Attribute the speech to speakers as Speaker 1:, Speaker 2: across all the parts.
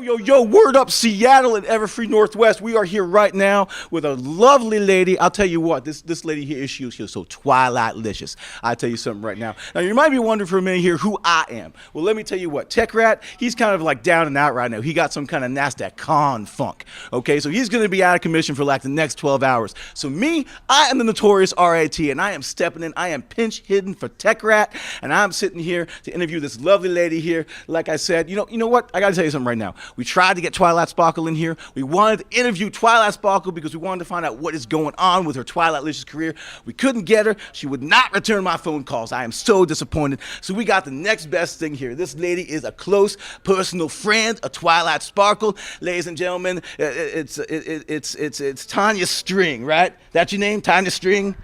Speaker 1: Yo, word up Seattle and Everfree Northwest. We are here right now with a lovely lady. I'll tell you what, this lady here, she was so Twilight-licious. I'll tell you something right now. Now, you might be wondering for a minute here who I am. Well, let me tell you what, Tech Rat, he's kind of like down and out right now. He got some kind of NASDAQ con funk, okay? So he's going to be out of commission for like the next 12 hours. So me, I am the notorious RAT, and I am stepping in. I am pinch hidden for Tech Rat, and I'm sitting here to interview this lovely lady here. Like I said, you know what? I got to tell you something right now. We tried to get Twilight Sparkle in here. We wanted to interview Twilight Sparkle because we wanted to find out what is going on with her Twilight-licious career. We couldn't get her. She would not return my phone calls. I am so disappointed. So we got the next best thing here. This lady is a close personal friend of Twilight Sparkle. Ladies and gentlemen, it's Tanya String, right? That's your name, Tanya String?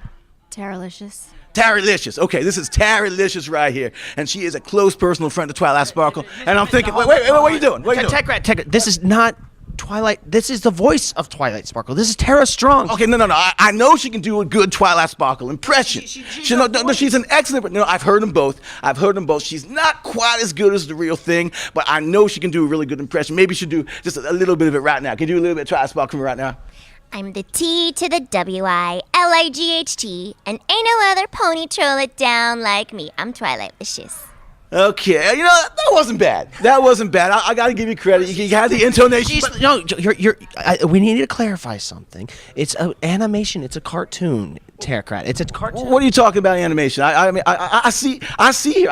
Speaker 2: Taralicious.
Speaker 1: Taralicious. Okay, this is Taralicious right here. And she is a close personal friend of Twilight Sparkle. And I'm thinking, wait, what are you doing? What are you doing?
Speaker 3: Tech Rat, this is not Twilight. This is the voice of Twilight Sparkle. This is Tara Strong.
Speaker 1: Okay, no. I know she can do a good Twilight Sparkle impression. She's an excellent. No, I've heard them both. She's not quite as good as the real thing, but I know she can do a really good impression. Maybe she should do just a little bit of it right now. Can you do a little bit of Twilight Sparkle for me right now?
Speaker 2: I'm the T to the WILIGHT, and ain't no other pony troll it down like me. I'm Twilight-licious.
Speaker 1: Okay, that wasn't bad. I got to give you credit. You had the intonation.
Speaker 3: We need to clarify something. It's an animation. It's a cartoon, Tech Rat. It's a cartoon.
Speaker 1: What are you talking about, animation? I see her. I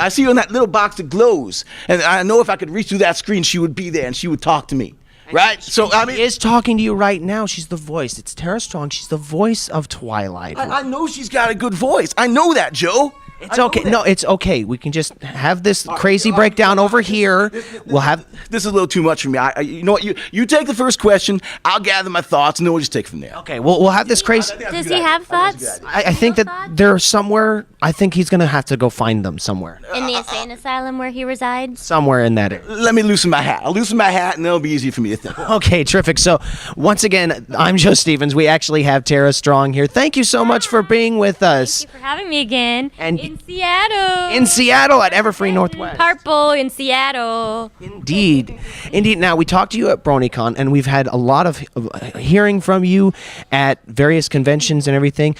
Speaker 1: see her in that little box that glows, and I know if I could reach through that screen, she would be there and she would talk to me. Right?
Speaker 3: So, she is talking to you right now. She's the voice. It's Tara Strong. She's the voice of Twilight.
Speaker 1: I know she's got a good voice. I know that, Joe.
Speaker 3: It's okay. No, it's okay. We can just have this crazy breakdown over here. We'll have.
Speaker 1: This is a little too much for me. You know what? You take the first question. I'll gather my thoughts, and then we'll just take it from there.
Speaker 3: Okay. We'll have this crazy.
Speaker 2: Does he have thoughts?
Speaker 3: I think that they're somewhere. I think he's gonna have to go find them somewhere.
Speaker 2: In the insane asylum where he resides?
Speaker 3: Somewhere in that area.
Speaker 1: Let me loosen my hat. I'll loosen my hat, and it'll be easy for me to think.
Speaker 3: Okay, terrific. So, once again, I'm Joe Stevens. We actually have Tara Strong here. Thank you so much for being with us.
Speaker 4: Thank you for having me again.
Speaker 3: And
Speaker 4: in Seattle.
Speaker 3: In Seattle at Everfree Northwest.
Speaker 4: Purple in Seattle.
Speaker 3: Indeed. Now, we talked to you at BronyCon, and we've had a lot of hearing from you at various conventions and everything.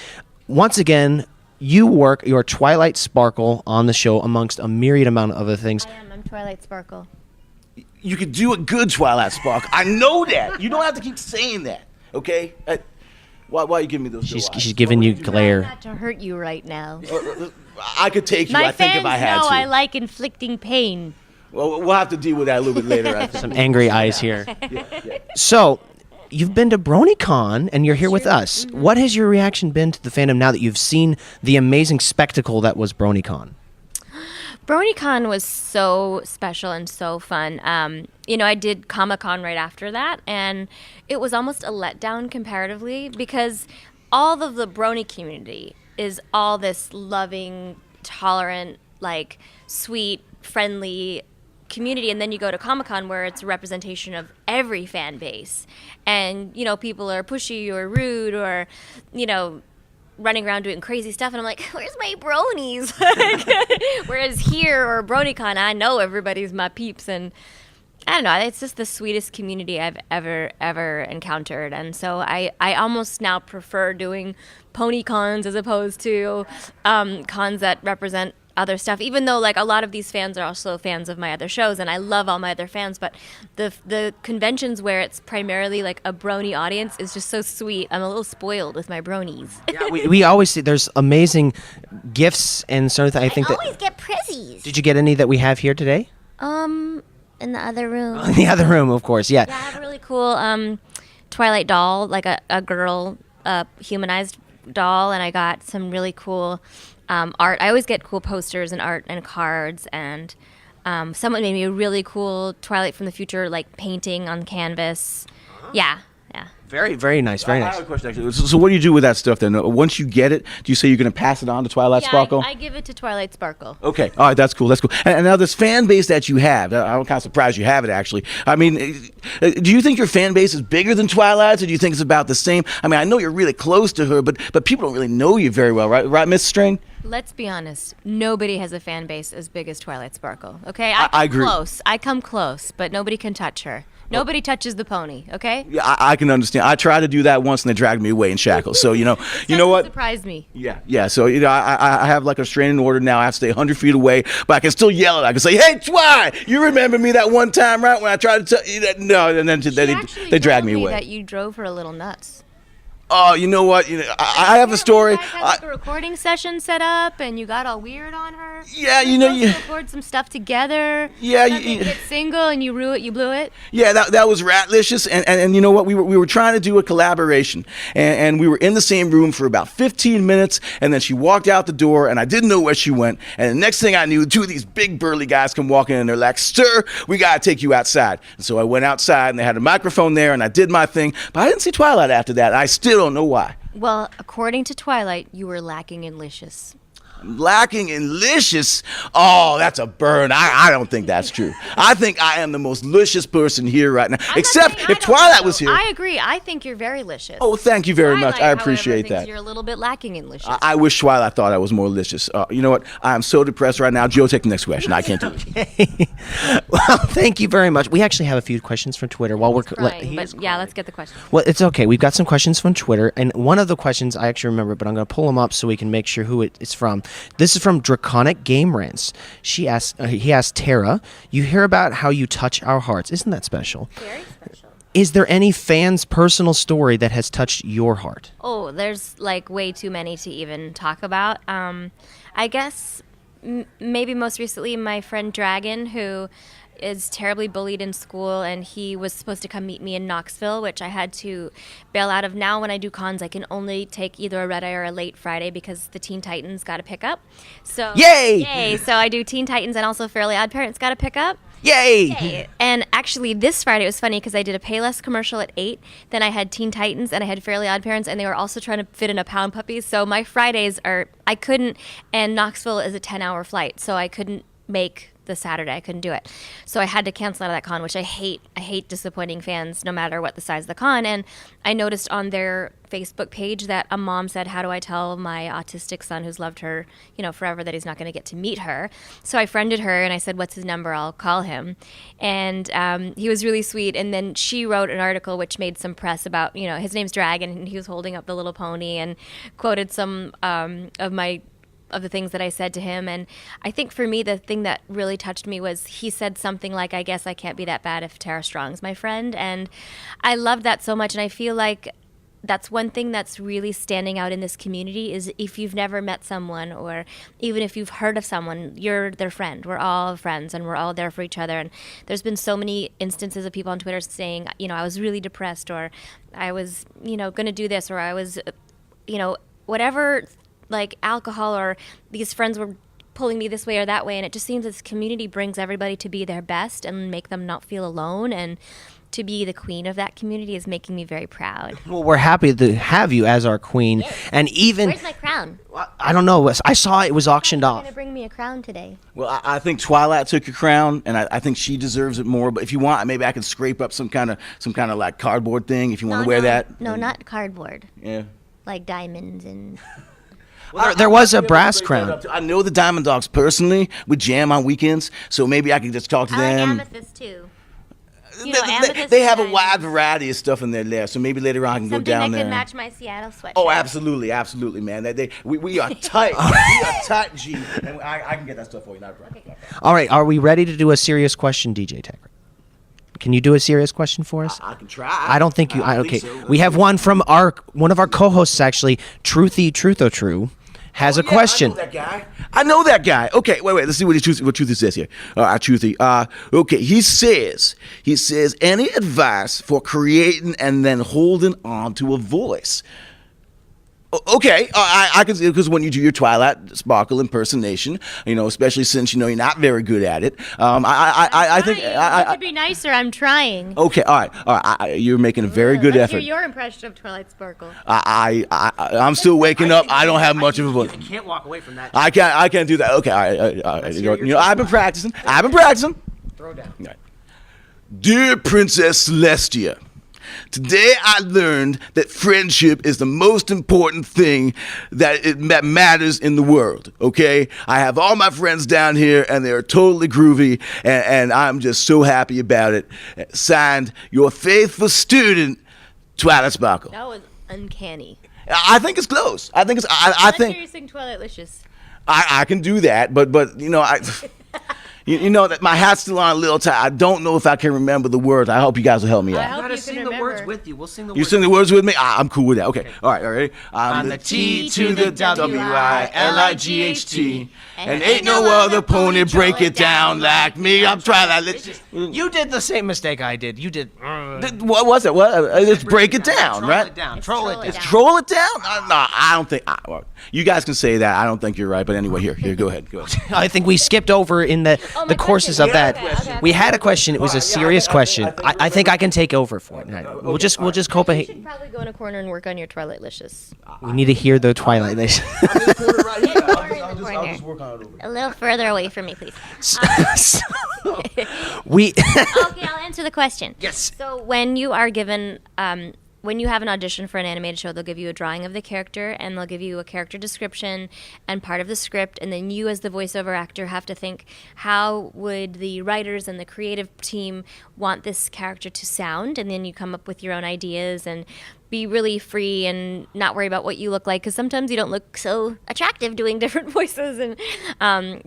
Speaker 3: Once again, you work your Twilight Sparkle on the show amongst a myriad amount of other things.
Speaker 2: I'm Twilight Sparkle.
Speaker 1: You could do a good Twilight Sparkle. I know that. You don't have to keep saying that, okay? Why are you giving me those?
Speaker 3: She's giving you glare.
Speaker 2: Not to hurt you right now.
Speaker 1: I could take you,
Speaker 4: My
Speaker 1: I think, if I had
Speaker 4: fans know
Speaker 1: to.
Speaker 4: I like inflicting pain.
Speaker 1: Well, we'll have to deal with that a little bit later, I think.
Speaker 3: Some angry eyes here. So, you've been to BronyCon, and you're here with us.
Speaker 4: Mm-hmm.
Speaker 3: What has your reaction been to the fandom now that you've seen the amazing spectacle that was BronyCon?
Speaker 4: BronyCon was so special and so fun. I did Comic-Con right after that, and it was almost a letdown comparatively because all of the Brony community is all this loving, tolerant, like sweet, friendly community, and then you go to Comic-Con where it's a representation of every fan base, and people are pushy or rude or running around doing crazy stuff, and I'm like, where's my bronies? Whereas here or BronyCon, I know everybody's my peeps, and I don't know, it's just the sweetest community I've ever encountered. And so I almost now prefer doing pony cons as opposed to cons that represent other stuff, even though like a lot of these fans are also fans of my other shows, and I love all my other fans, but the conventions where it's primarily like a brony audience is just so sweet. I'm a little spoiled with my bronies.
Speaker 3: Yeah, we always see there's amazing gifts and sort of thing.
Speaker 2: I always get prezzies.
Speaker 3: Did you get any that we have here today?
Speaker 2: In the other room.
Speaker 3: In the other room, of course, yeah.
Speaker 4: Yeah, I have a really cool Twilight doll, like a girl humanized doll, and I got some really cool art. I always get cool posters and art and cards, and someone made me a really cool Twilight from the Future like painting on canvas. Yeah.
Speaker 3: Very, very nice, very
Speaker 1: I
Speaker 3: nice.
Speaker 1: have a question, actually. So what do you do with that stuff then? Once you get it, do you say you're going to pass it on to Twilight Sparkle?
Speaker 4: I give it to Twilight Sparkle.
Speaker 1: Okay, all right, that's cool. And now this fan base that you have, I'm kind of surprised you have it, actually. I mean, do you think your fan base is bigger than Twilight's, or do you think it's about the same? I mean, I know you're really close to her, but people don't really know you very well, right, Miss String?
Speaker 4: Let's be honest. Nobody has a fan base as big as Twilight Sparkle. Okay,
Speaker 1: I agree.
Speaker 4: I come close, but nobody can touch her. Nobody touches the pony, okay?
Speaker 1: Yeah, I can understand. I tried to do that once, and they dragged me away in shackles. So you know what?
Speaker 4: Surprised me.
Speaker 1: Yeah. So I have like a restraining order now. I have to stay 100 feet away, but I can still yell at. I can say, "Hey, Twy, you remember me that one time, right? When I tried to tell you that?" No, and then they dragged me away.
Speaker 4: That you drove her a little nuts.
Speaker 1: Oh, you know what? I have a story.
Speaker 4: You guys had like a recording session set up, and you got all weird on her.
Speaker 1: Yeah,
Speaker 4: you record some stuff together.
Speaker 1: Yeah,
Speaker 4: you get single, and you blew it.
Speaker 1: Yeah, that was ratlicious, and you know what? We were trying to do a collaboration, and we were in the same room for about 15 minutes, and then she walked out the door, and I didn't know where she went. And the next thing I knew, two of these big burly guys come walking in, and they're like, "Sir, we gotta take you outside." And so I went outside, and they had a microphone there, and I did my thing, but I didn't see Twilight after that. I still don't know why.
Speaker 4: Well, according to Twilight, you were lacking in licious.
Speaker 1: Lacking in licious? Oh, that's a burn. I don't think that's true. I think I am the most licious person here right now. Except if Twilight was here.
Speaker 4: I agree. I think you're very licious.
Speaker 1: Oh, thank you very much. I appreciate
Speaker 4: however,
Speaker 1: that.
Speaker 4: You're a little bit lacking in licious.
Speaker 1: I wish Twilight thought I was more licious. You know what? I am so depressed right now. Joe, take the next question. I can't do it.
Speaker 3: Well, thank you very much. We actually have a few questions from Twitter while we're
Speaker 4: crying, yeah, let's get the question.
Speaker 3: Well, it's okay. We've got some questions from Twitter, and one of the questions I actually remember, but I'm going to pull them up so we can make sure who it's from. This is from Draconic Game Rants. He asked Tara, "You hear about how you touch our hearts. Isn't that special?
Speaker 4: Very special.
Speaker 3: Is there any fan's personal story that has touched your heart?"
Speaker 4: Oh, there's like way too many to even talk about. I guess maybe most recently my friend Dragon, who is terribly bullied in school, and he was supposed to come meet me in Knoxville, which I had to bail out of. Now when I do cons, I can only take either a red eye or a late Friday because the Teen Titans got to pick up. So
Speaker 3: Yay!
Speaker 4: So I do Teen Titans and also Fairly Odd Parents got to pick up.
Speaker 3: Yay!
Speaker 4: And actually this Friday it was funny because I did a Payless commercial at 8, then I had Teen Titans and I had Fairly Odd Parents, and they were also trying to fit in a Pound Puppy. So my Fridays I couldn't, and Knoxville is a 10-hour flight, so I couldn't make the Saturday. I couldn't do it. So I had to cancel out of that con, which I hate. I hate disappointing fans no matter what the size of the con. And I noticed on their Facebook page that a mom said, "How do I tell my autistic son who's loved her, forever, that he's not going to get to meet her?" So I friended her and I said, "What's his number? I'll call him." And he was really sweet. And then she wrote an article which made some press about, his name's Dragon, and he was holding up the little pony and quoted some of the things that I said to him. And I think for me, the thing that really touched me was he said something like, "I guess I can't be that bad if Tara Strong's my friend." And I loved that so much. And I feel like that's one thing that's really standing out in this community is if you've never met someone, or even if you've heard of someone, you're their friend. We're all friends and we're all there for each other. And there's been so many instances of people on Twitter saying, I was really depressed, or I was, going to do this, or I was, whatever, like alcohol, or these friends were pulling me this way or that way. And it just seems this community brings everybody to be their best and make them not feel alone. And to be the queen of that community is making me very proud.
Speaker 3: Well, we're happy to have you as our queen.
Speaker 4: Yes.
Speaker 3: And even...
Speaker 4: Where's my crown?
Speaker 3: I don't know. I saw it was auctioned off.
Speaker 4: You're going to bring me a crown today.
Speaker 1: Well, I think Twilight took your crown, and I think she deserves it more. But if you want, maybe I can scrape up some kind of like cardboard thing if you want to wear that.
Speaker 2: No, not cardboard.
Speaker 1: Yeah.
Speaker 2: Like diamonds and...
Speaker 3: Well, there was a brass crown.
Speaker 1: I know the Diamond Dogs personally. We jam on weekends, so maybe I can just talk to
Speaker 2: I like
Speaker 1: them.
Speaker 2: amethyst too.
Speaker 1: They have a wide variety of stuff in there, so maybe later on I can go down
Speaker 2: Something that
Speaker 1: there.
Speaker 2: can match my Seattle sweatshirt.
Speaker 1: Oh, absolutely, man. We are tight. We are tight, G. And I can get that stuff for you. Not a problem.
Speaker 3: All right, are we ready to do a serious question, DJ Tockar? Can you do a serious question for us?
Speaker 1: I can try.
Speaker 3: I don't think you. Okay,
Speaker 1: so.
Speaker 3: we have one from one of our co-hosts actually, Truthy Trutho has a question.
Speaker 1: I know that guy. Okay, wait. Let's see what Truthy says here. Truthy. Okay, he says, any advice for creating and then holding on to a voice? Okay, I can, because when you do your Twilight Sparkle impersonation, especially since you're not very good at it. I think
Speaker 4: I could be nicer. I'm trying.
Speaker 1: Okay, all right. You're making a very good
Speaker 4: Let's
Speaker 1: effort.
Speaker 4: hear your impression of Twilight Sparkle.
Speaker 1: I'm still waking up. I don't have much of a voice.
Speaker 3: You can't walk away from that.
Speaker 1: I can't do that. Okay, all right. I've been practicing.
Speaker 3: Throw down.
Speaker 1: Right. Dear Princess Celestia, Today I learned that friendship is the most important thing that matters in the world, okay? I have all my friends down here, and they're totally groovy, and I'm just so happy about it. Signed, your faithful student, Twilight Sparkle.
Speaker 4: That was uncanny.
Speaker 1: I think it's close. I think it's. I think
Speaker 4: you sing Twilighticious.
Speaker 1: I can do that, but you know you know that my hat's still on a little tight. I don't know if I can remember the words. I hope you guys will help me
Speaker 4: I
Speaker 1: out.
Speaker 4: hope
Speaker 3: gotta
Speaker 4: you can
Speaker 3: sing the
Speaker 4: remember.
Speaker 3: words with you. We'll sing the
Speaker 1: You
Speaker 3: words.
Speaker 1: sing the words with me? I'm cool with that. Okay. All right. All right.
Speaker 3: On
Speaker 1: the T to the W-I-L-I-G-H-T. And
Speaker 2: And
Speaker 1: ain't no other pony break it down like me. I'm trying to.
Speaker 3: You did the same mistake I did. You did.
Speaker 1: What was it? What? Let's break it down,
Speaker 3: Troll
Speaker 1: right?
Speaker 3: it down.
Speaker 4: Troll it
Speaker 3: Troll it
Speaker 4: down.
Speaker 3: down.
Speaker 1: Troll it down? No, I don't think. Well, you guys can say that. I don't think you're right. But anyway, here, go ahead. Go ahead.
Speaker 3: I think we skipped over in the
Speaker 4: my
Speaker 3: courses
Speaker 4: question.
Speaker 3: of that.
Speaker 4: Okay.
Speaker 3: We had a question. It was a serious question. I think I can take over for it. We'll just
Speaker 4: You
Speaker 3: Copenhagen.
Speaker 4: should probably go in a corner and work on your Twilighticious.
Speaker 3: We need to hear the Twilight.
Speaker 1: I'll just work on it over.
Speaker 2: A little further away from me, please.
Speaker 3: we.
Speaker 2: Okay, I'll answer the question.
Speaker 3: Yes.
Speaker 4: So when you are given, when you have an audition for an animated show, they'll give you a drawing of the character and they'll give you a character description and part of the script, and then you as the voiceover actor have to think, how would the writers and the creative team want this character to sound, and then you come up with your own ideas and be really free and not worry about what you look like, because sometimes you don't look so attractive doing different voices and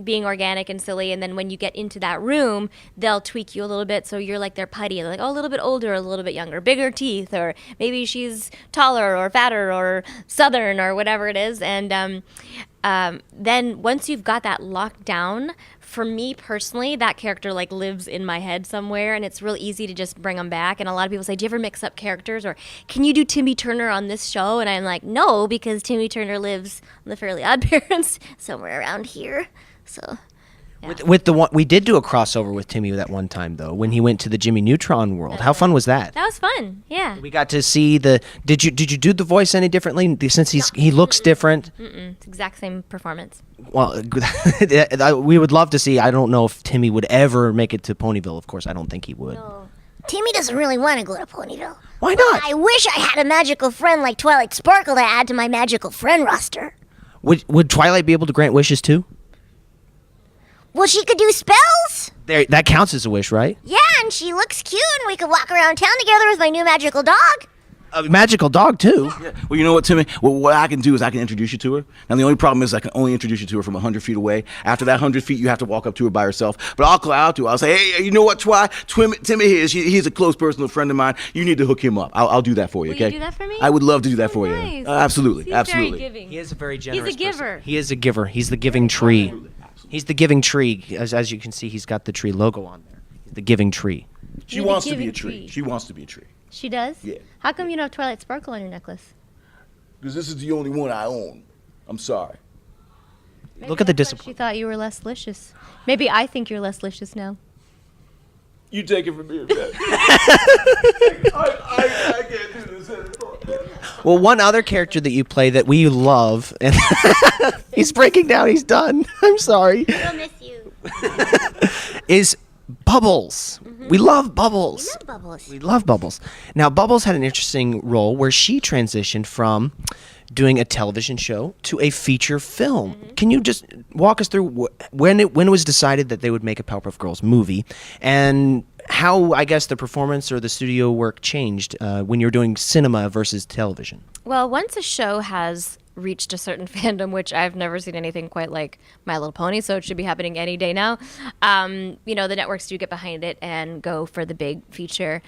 Speaker 4: being organic and silly. And then when you get into that room, they'll tweak you a little bit so you're like their putty. They're like, oh, a little bit older, a little bit younger, bigger teeth, or maybe she's taller or fatter or southern or whatever it is. And then once you've got that locked down, for me personally, that character like lives in my head somewhere, and it's real easy to just bring them back. And a lot of people say, do you ever mix up characters, or can you do Timmy Turner on this show? And I'm like, no, because Timmy Turner lives on the Fairly Odd Parents somewhere around here. So
Speaker 3: With the one, we did do a crossover with Timmy that one time though, when he went to the Jimmy Neutron world. How fun was that?
Speaker 4: that was fun. Yeah.
Speaker 3: We got to see the. Did you do the voice any differently since he looks different?
Speaker 4: It's the exact same performance.
Speaker 3: Well, we would love to see. I don't know if Timmy would ever make it to Ponyville. Of course, I don't think he would.
Speaker 2: Timmy doesn't really want to go to Ponyville.
Speaker 3: Why not?
Speaker 2: I wish I had a magical friend like Twilight Sparkle to add to my magical friend roster.
Speaker 3: Would Twilight be able to grant wishes too?
Speaker 2: Well, she could do spells.
Speaker 3: There, that counts as a wish, right?
Speaker 2: Yeah, and she looks cute, and we could walk around town together with my new magical dog.
Speaker 3: A magical dog too.
Speaker 1: Well, you know what, Timmy? Well, what I can do is I can introduce you to her. Now, the only problem is I can only introduce you to her from 100 feet away. After that 100 feet, you have to walk up to her by herself. But I'll call out to her. I'll say, hey, you know what, Timmy here. He's a close personal friend of mine. You need to hook him up. I'll do that for you,
Speaker 4: Will
Speaker 1: okay?
Speaker 4: you do that for me?
Speaker 1: I would love to do that for
Speaker 4: Nice.
Speaker 1: you. Absolutely.
Speaker 4: He's
Speaker 1: Absolutely.
Speaker 4: very giving.
Speaker 3: He is a very generous.
Speaker 4: He's a giver.
Speaker 3: person. He is a giver. He's the giving tree. He's the giving tree. As you can see, he's got the tree logo on there. He's the giving tree.
Speaker 1: She
Speaker 4: You're the
Speaker 1: wants to be
Speaker 4: giving
Speaker 1: a tree.
Speaker 4: tree.
Speaker 1: She wants to be a tree.
Speaker 4: She does?
Speaker 1: Yeah.
Speaker 4: How come you don't have Twilight Sparkle on your necklace?
Speaker 1: Because this is the only one I own. I'm sorry.
Speaker 4: Maybe
Speaker 3: Look at the
Speaker 4: that's why
Speaker 3: discipline.
Speaker 4: She thought you were less licious. Maybe I think you're less licious now.
Speaker 1: You take it from me, man. I can't do this anymore.
Speaker 3: Well, one other character that you play that we love, and he's breaking down. He's done. I'm sorry.
Speaker 2: We'll miss you.
Speaker 3: Is Bubbles. We love Bubbles.
Speaker 2: Love Bubbles.
Speaker 3: We love Bubbles. Now, Bubbles had an interesting role where she transitioned from doing a television show to a feature film. Can you just walk us through when it was decided that they would make a Powerpuff Girls movie, and how, I guess, the performance or the studio work changed when you're doing cinema versus television?
Speaker 4: Well, once a show has reached a certain fandom, which I've never seen anything quite like My Little Pony, so it should be happening any day now. The networks do get behind it and go for the big feature.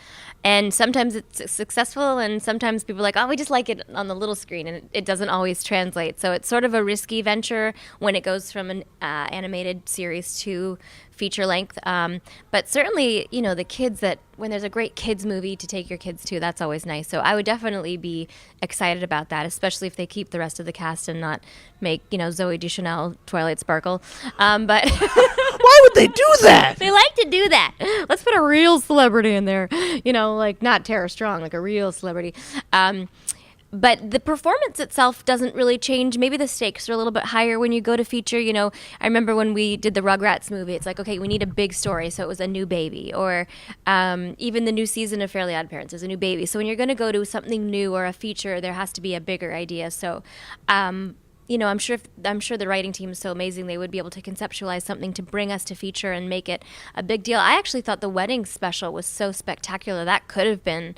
Speaker 4: And sometimes it's successful, and sometimes people are like, oh, we just like it on the little screen, and it doesn't always translate. So it's sort of a risky venture when it goes from an animated series to feature length. But certainly, the kids when there's a great kids movie to take your kids to, that's always nice. So I would definitely be excited about that, especially if they keep the rest of the cast and not make, Zoe Deschanel Twilight Sparkle. But
Speaker 3: Why would they do that?
Speaker 4: they like to do that. Let's put a real celebrity in there, like not Tara Strong, like a real celebrity. but the performance itself doesn't really change. Maybe the stakes are a little bit higher when you go to feature. You know, I remember when we did the Rugrats movie, it's like, okay, we need a big story, so it was a new baby. Or even the new season of Fairly Odd Parents is a new baby. So when you're going to go to something new or a feature, there has to be a bigger idea. So, you know, I'm sure the writing team is so amazing, they would be able to conceptualize something to bring us to feature and make it a big deal. I actually thought the wedding special was so spectacular. That could have been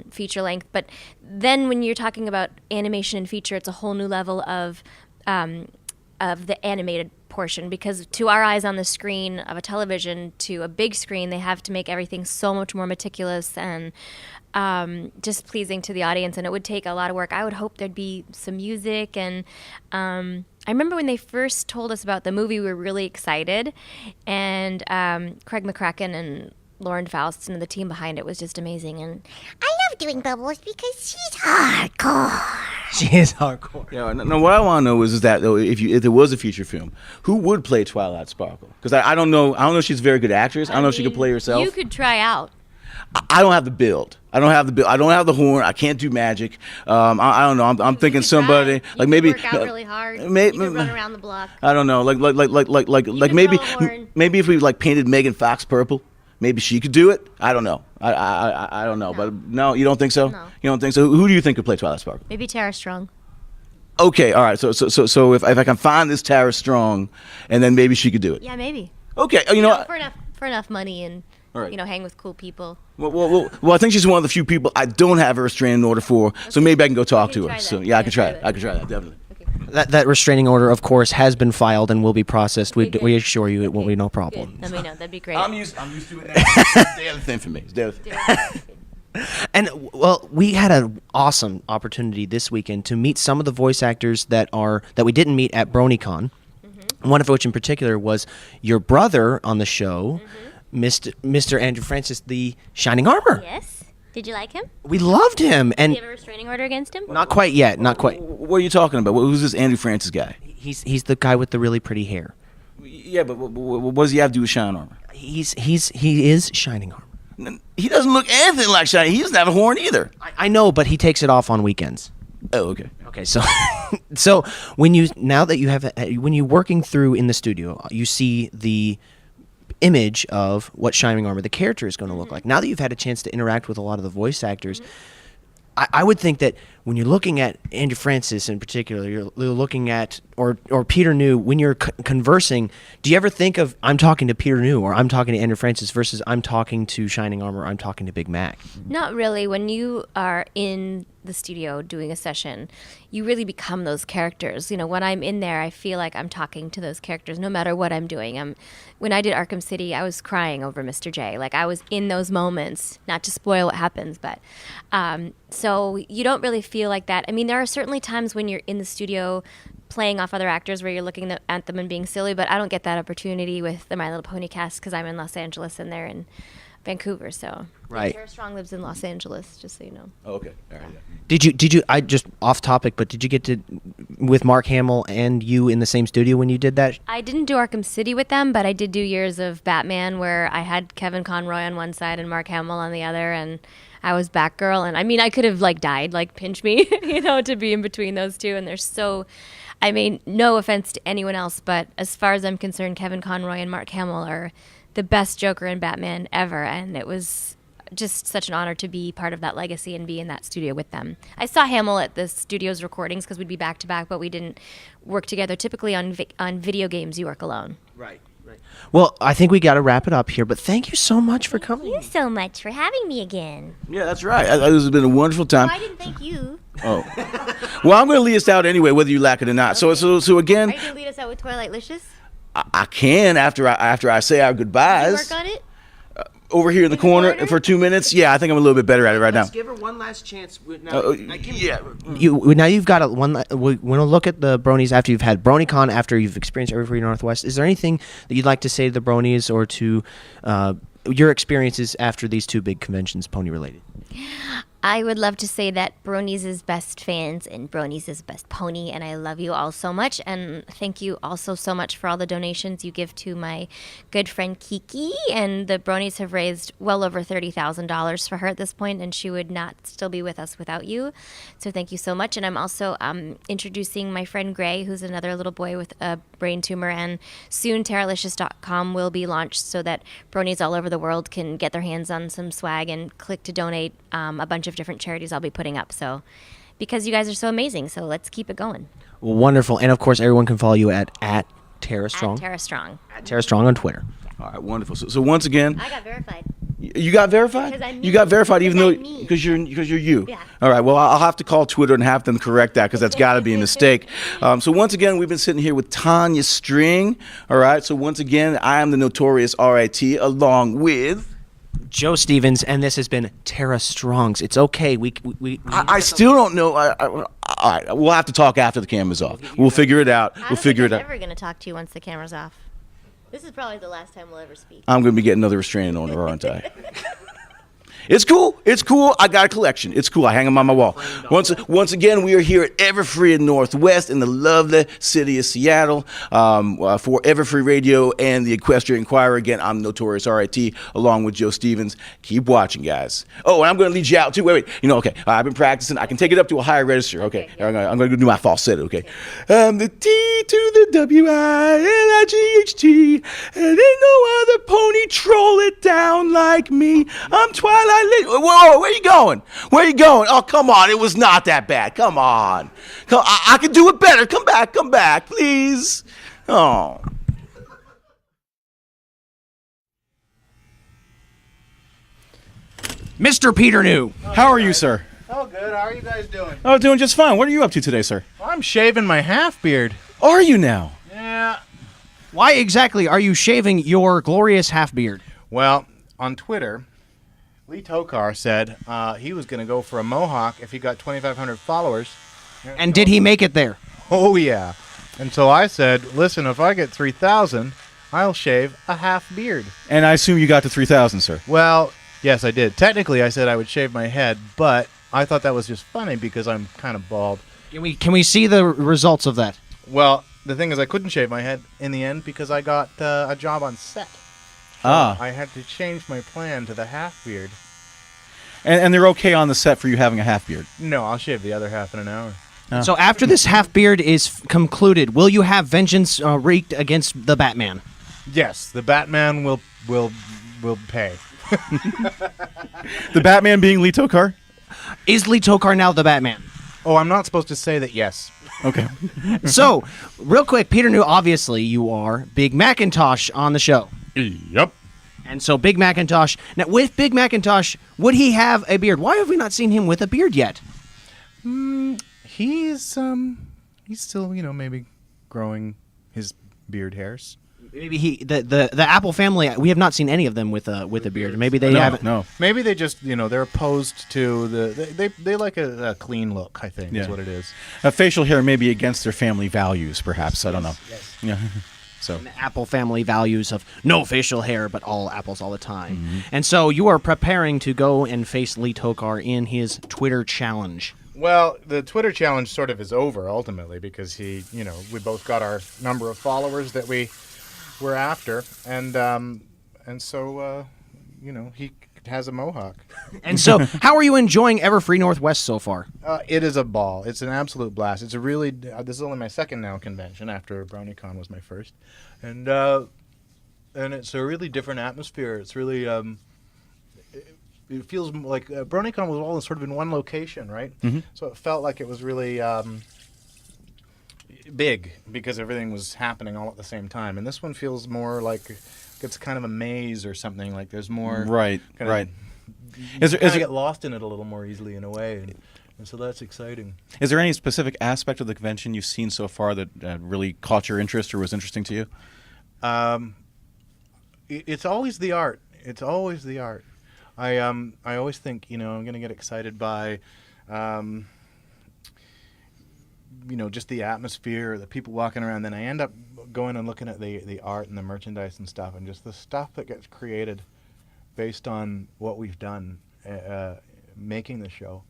Speaker 4: feature length, but then when you're talking about animation and feature, it's a whole new level of the animated portion, because to our eyes on the screen of a television to a big screen, they have to make everything so much more meticulous and just pleasing to the audience, and it would take a lot of work. I would hope there'd be some music, and I remember when they first told us about the movie, we were really excited, and Craig McCracken and Lauren Faust and the team behind it was just amazing. And
Speaker 2: I love doing Bubbles because she's hardcore.
Speaker 3: She is hardcore.
Speaker 1: Yeah. No, what I want to know is that though, if there was a feature film, who would play Twilight Sparkle? Because I don't know. I don't know if she's a very good actress. I don't know if she could play herself.
Speaker 4: You could try out.
Speaker 1: I don't have the build. I don't have the horn. I can't do magic. I don't know. I'm thinking somebody like maybe
Speaker 4: work out really hard. You
Speaker 1: Maybe
Speaker 4: could run around the block.
Speaker 1: I don't know. Like
Speaker 4: can
Speaker 1: maybe
Speaker 4: blow a horn.
Speaker 1: maybe if we like painted Megan Fox purple, maybe she could do it. I don't know. I don't know. But no, you don't think so?
Speaker 4: No.
Speaker 1: You don't think so? Who do you think could play Twilight Sparkle?
Speaker 4: Maybe Tara Strong.
Speaker 1: Okay, all right. So if I can find this Tara Strong, and then maybe she could do it.
Speaker 4: Yeah, maybe.
Speaker 1: Okay, you know.
Speaker 4: For enough money and
Speaker 1: All right.
Speaker 4: you know, hang with cool people.
Speaker 1: Well, I think she's one of the few people I don't have a restraining order for, so maybe I can go talk to her.
Speaker 4: try
Speaker 1: So
Speaker 4: that.
Speaker 1: yeah, I
Speaker 4: Yeah,
Speaker 1: can try
Speaker 4: try
Speaker 1: it.
Speaker 4: that.
Speaker 1: I can try that definitely.
Speaker 3: That restraining order, of course, has been filed and will be processed. We,
Speaker 4: Okay, good.
Speaker 3: we assure you it won't be no
Speaker 4: Good.
Speaker 3: problem.
Speaker 4: Let me know. That'd be great.
Speaker 1: I'm used to it. It's the other thing for me. It's the other thing.
Speaker 3: And well, we had an awesome opportunity this weekend to meet some of the voice actors that we didn't meet at BronyCon. One of which, in particular, was your brother on the show, Mr. Andrew Francis, the Shining Armor.
Speaker 2: Yes. Did you like him?
Speaker 3: We loved him,
Speaker 4: Do
Speaker 3: and
Speaker 4: you have a restraining order against him?
Speaker 3: not quite yet. Not quite.
Speaker 1: What are you talking about? Who's this Andrew Francis guy?
Speaker 3: He's the guy with the really pretty hair.
Speaker 1: Yeah, but what does he have to do with Shine Armor?
Speaker 3: He is Shining Armor.
Speaker 1: He doesn't look anything like Shine. He doesn't have a horn either.
Speaker 3: I know, but he takes it off on weekends.
Speaker 1: Oh, okay.
Speaker 3: Okay, so so when you're working through in the studio, you see the image of what Shining Armor, the character, is going to look like. Now that you've had a chance to interact with a lot of the voice actors, I would think that when you're looking at Andrew Francis in particular, you're looking at, or Peter New, when you're conversing, do you ever think of, I'm talking to Peter New, or I'm talking to Andrew Francis, versus I'm talking to Shining Armor, I'm talking to Big Mac?
Speaker 4: Not really. When you are in the studio doing a session, you really become those characters. You know, when I'm in there, I feel like I'm talking to those characters no matter what I'm doing. When I did Arkham City, I was crying over Mr. J. Like, I was in those moments, not to spoil what happens, but so you don't really feel like that. I mean, there are certainly times when you're in the studio playing off other actors where you're looking at them and being silly, but I don't get that opportunity with the My Little Pony cast because I'm in Los Angeles and they're in Vancouver. So
Speaker 3: Right.
Speaker 4: Tara Strong lives in Los Angeles, just so you know.
Speaker 1: Oh, okay. All right. Yeah.
Speaker 3: Did you? I just off topic, but did you get to with Mark Hamill and you in the same studio when you did that?
Speaker 4: I didn't do Arkham City with them, but I did do years of Batman where I had Kevin Conroy on one side and Mark Hamill on the other, and I was Batgirl. And I mean, I could have died, pinch me, to be in between those two. And they're so, I mean, no offense to anyone else, but as far as I'm concerned, Kevin Conroy and Mark Hamill are the best Joker and Batman ever. And it was just such an honor to be part of that legacy and be in that studio with them. I saw Hamill at the studio's recordings because we'd be back to back, but we didn't work together. Typically on video games, you work alone.
Speaker 3: Right. Well, I think we got to wrap it up here, but thank you so much for coming.
Speaker 2: Thank you so much for having me again.
Speaker 1: Yeah, that's right. This has been a wonderful time.
Speaker 2: Oh, I didn't thank you.
Speaker 1: Oh. Well, I'm going to lead us out anyway, whether you like it or not. So again,
Speaker 2: Are you going to lead us out with Twilight Licious?
Speaker 1: I can after I say our goodbyes.
Speaker 2: Work on it?
Speaker 1: Over here in the corner
Speaker 2: order?
Speaker 1: for 2 minutes. Yeah, I think I'm a little bit better at it right now.
Speaker 3: give her one last chance.
Speaker 1: Yeah.
Speaker 3: Now you've got we want to look at the bronies after you've had BronyCon, after you've experienced Everfree Northwest. Is there anything that you'd like to say to the bronies or to your experiences after these two big conventions, pony related?
Speaker 4: I would love to say that Bronies is best fans and Bronies is best pony, and I love you all so much. And thank you also so much for all the donations you give to my good friend Kiki. And the Bronies have raised well over $30,000 for her at this point, and she would not still be with us without you. So thank you so much. And I'm also introducing my friend Gray, who's another little boy with a brain tumor, and soon Terralicious.com will be launched so that Bronies all over the world can get their hands on some swag and click to donate a bunch of different charities I'll be putting up. So because you guys are so amazing, so let's keep it going.
Speaker 3: Wonderful. And of course, everyone can follow you at Tara Strong.
Speaker 4: At Tara Strong.
Speaker 3: At Tara Strong on Twitter.
Speaker 1: All right, wonderful. So once again,
Speaker 2: I got verified.
Speaker 1: you got verified?
Speaker 2: 'Cause I'm
Speaker 1: You
Speaker 2: me.
Speaker 1: got verified even
Speaker 2: 'Cause
Speaker 1: though
Speaker 2: I'm me.
Speaker 1: because you're you.
Speaker 2: Yeah.
Speaker 1: All right. Well, I'll have to call Twitter and have them correct that because that's got to be a mistake. So once again, we've been sitting here with Tanya String. All right. So once again, I am the notorious RIT along with.
Speaker 3: Joe Stevens, and this has been Tara Strong's. It's okay.
Speaker 1: I still don't know. All right. We'll have to talk after the camera's off. We'll figure it out.
Speaker 2: I
Speaker 1: We'll
Speaker 2: don't
Speaker 1: figure
Speaker 2: think
Speaker 1: it
Speaker 2: I'm
Speaker 1: out.
Speaker 2: ever going to talk to you once the camera's off. This is probably the last time we'll ever speak.
Speaker 1: I'm going to be getting another restraining order, aren't I? It's cool. It's cool. I got a collection. It's cool. I hang them on my wall. Once again, we are here at Everfree in Northwest in the lovely city of Seattle for Everfree Radio and the Equestria Inquirer. Again, I'm Notorious RIT along with Joe Stevens. Keep watching, guys. Oh, and I'm going to lead you out too. Wait. Okay. I've been practicing. I can take it up to a higher register. Okay. I'm going to do my falsetto. Okay. The T to the WILIGHT, and ain't no other pony troll it down like me. I'm Twilight. Whoa, where you going? Where you going? Oh, come on. It was not that bad. Come on. I can do it better. Come back, please. Oh.
Speaker 3: Mr. Peter New.
Speaker 1: How are you, sir?
Speaker 5: Oh, good. How are you guys doing?
Speaker 1: Oh, doing just fine. What are you up to today, sir?
Speaker 5: I'm shaving my half beard.
Speaker 1: Are you now?
Speaker 5: Yeah.
Speaker 3: Why exactly are you shaving your glorious half beard?
Speaker 5: Well, on Twitter, Lee Tockar said he was going to go for a mohawk if he got 2,500 followers.
Speaker 3: And did he make it there?
Speaker 5: Oh, yeah. And so I said, listen, if I get 3,000, I'll shave a half beard.
Speaker 1: And I assume you got to 3,000, sir.
Speaker 5: Well, yes, I did. Technically, I said I would shave my head, but I thought that was just funny because I'm kind of bald.
Speaker 3: Can we see the results of that?
Speaker 5: Well, the thing is I couldn't shave my head in the end because I got a job on set. So
Speaker 1: Ah.
Speaker 5: I had to change my plan to the half beard.
Speaker 1: And they're okay on the set for you having a half beard.
Speaker 5: No, I'll shave the other half in an hour.
Speaker 3: So after this half beard is concluded, will you have vengeance wreaked against the Batman?
Speaker 5: Yes, the Batman will pay.
Speaker 1: The Batman being Lee Tockar?
Speaker 3: Is Lee Tockar now the Batman?
Speaker 5: Oh, I'm not supposed to say that. Yes.
Speaker 1: Okay.
Speaker 3: So, real quick, Peter New, obviously you are Big Macintosh on the show.
Speaker 1: Yep.
Speaker 3: And so Big Macintosh, now with Big Macintosh, would he have a beard? Why have we not seen him with a beard yet?
Speaker 5: He's still, maybe growing his beard hairs.
Speaker 3: Maybe the Apple family, we have not seen any of them with a beard. Maybe they haven't.
Speaker 1: No.
Speaker 5: Maybe they just, they're opposed to they like a clean look, I think, is
Speaker 1: Yeah.
Speaker 5: what it is.
Speaker 1: Facial hair may be against their family values, perhaps. I don't know.
Speaker 5: Yes.
Speaker 1: Yeah. So.
Speaker 3: The Apple family values of no facial hair, but all apples all the time. And so you are preparing to go and face Lee Tockar in his Twitter challenge.
Speaker 5: Well, the Twitter challenge sort of is over ultimately because we both got our number of followers that we were after, and so he has a mohawk.
Speaker 3: And so, how are you enjoying Everfree Northwest so far?
Speaker 5: It is a ball. It's an absolute blast. It's a really this is only my second now convention after BronyCon was my first, and it's a really different atmosphere. It's really it feels like BronyCon was all sort of in one location, right?
Speaker 1: Mm-hmm.
Speaker 5: So it felt like it was really big because everything was happening all at the same time. And this one feels more like it's kind of a maze or something. Like there's more
Speaker 1: Right.
Speaker 5: kinda-
Speaker 1: Right.
Speaker 5: You kind of get lost in it a little more easily in a way, and so that's exciting.
Speaker 1: Is there any specific aspect of the convention you've seen so far that really caught your interest or was interesting to you?
Speaker 5: It's always the art. It's always the art. I always think I'm going to get excited by just the atmosphere, the people walking around. Then I end up going and looking at the art and the merchandise and stuff, and just the stuff that gets created based on what we've done making the show.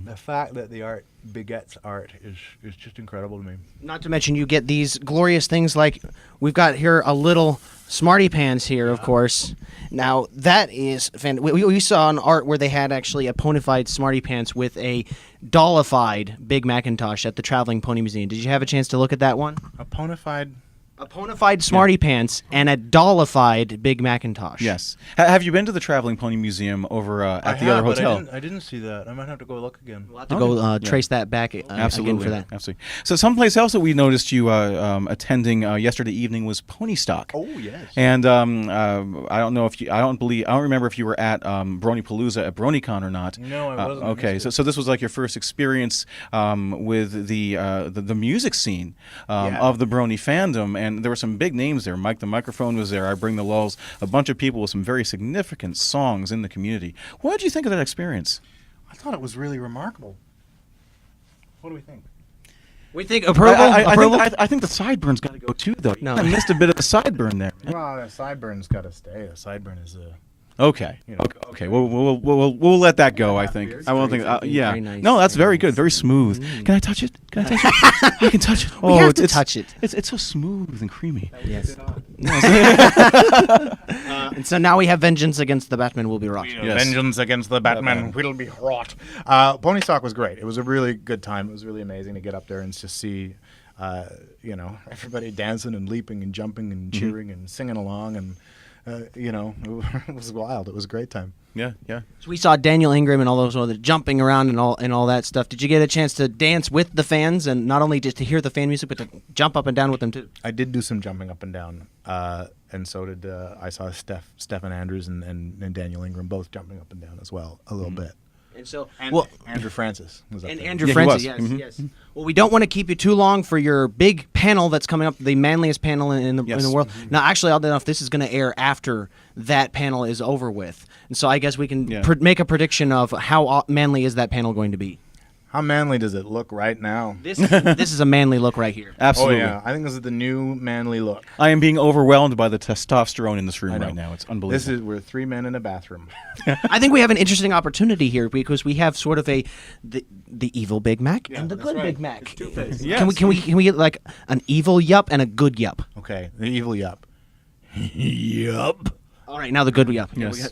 Speaker 5: The fact that the art begets art is just incredible to me.
Speaker 3: Not to mention you get these glorious things like we've got here a little Smarty Pants here, of course. Now, that is we saw an art where they had actually a ponified Smarty Pants with a dollified Big Macintosh at the Traveling Pony Museum. Did you have a chance to look at that one?
Speaker 5: A ponified...
Speaker 3: A ponified Smarty Pants and a dollified Big Macintosh.
Speaker 1: Yes. Have you been to the Traveling Pony Museum over at the other hotel?
Speaker 5: I didn't see that. I might have to go look again.
Speaker 3: We'll have to go trace that back
Speaker 1: Absolutely.
Speaker 3: again for that.
Speaker 1: Absolutely. So someplace else that we noticed you attending yesterday evening was Pony Stock.
Speaker 5: Oh, yes.
Speaker 1: And I don't remember if you were at Brony-Palooza at BronyCon or not.
Speaker 5: No, I wasn't.
Speaker 1: Okay, so this was like your first experience with the music scene of the Brony fandom, and there were some big names there. Mike the Microphone was there. I Bring the Lulls. A bunch of people with some very significant songs in the community. What did you think of that experience?
Speaker 5: I thought it was really remarkable. What do we think?
Speaker 3: We think approval.
Speaker 1: I think the sideburns got to go too, though.
Speaker 3: No.
Speaker 1: I missed a bit of the sideburn there. Man.
Speaker 5: Well, the sideburn's got to stay. The sideburn is a...
Speaker 1: Okay.
Speaker 5: You know.
Speaker 1: Okay. We'll let that go. I think. I won't think. Yeah.
Speaker 3: Very nice.
Speaker 1: No, that's very good. Very smooth. Can I touch it? I can touch it.
Speaker 3: We have to touch it.
Speaker 1: It's so smooth and creamy.
Speaker 3: Yes. And so now we have vengeance against the Batman will be wrought.
Speaker 1: Yes.
Speaker 5: Vengeance against the Batman will be wrought. Pony Stock was great. It was a really good time. It was really amazing to get up there and to see, everybody dancing and leaping and jumping and cheering and singing along and. It was wild. It was a great time.
Speaker 1: Yeah.
Speaker 3: So we saw Daniel Ingram and all those other jumping around and all that stuff. Did you get a chance to dance with the fans and not only just to hear the fan music, but to jump up and down with them too?
Speaker 5: I did do some jumping up and down, and so did I saw Stephen Andrews and Daniel Ingram both jumping up and down as well a little bit.
Speaker 3: And so,
Speaker 5: Andrew Francis was up there.
Speaker 3: Andrew
Speaker 1: Yeah, he
Speaker 3: Francis,
Speaker 1: was.
Speaker 3: yes. Well, we don't want to keep you too long for your big panel that's coming up, the manliest panel in the world. Now, actually, I don't know if this is going to air after that panel is over with, and so I guess we can make a prediction of how manly is that panel going to be.
Speaker 5: How manly does it look right now?
Speaker 3: This is a manly look right here.
Speaker 1: Absolutely.
Speaker 5: Oh yeah, I think this is the new manly look.
Speaker 1: I am being overwhelmed by the testosterone in this room right now. It's unbelievable.
Speaker 5: We're three men in a bathroom.
Speaker 3: I think we have an interesting opportunity here because we have sort of the evil Big Mac and the good Big Mac.
Speaker 1: Yes.
Speaker 3: Can we get like an evil yup and a good yup?
Speaker 5: Okay, the evil yup. Yup.
Speaker 3: All right, now the good yup.
Speaker 1: Yes.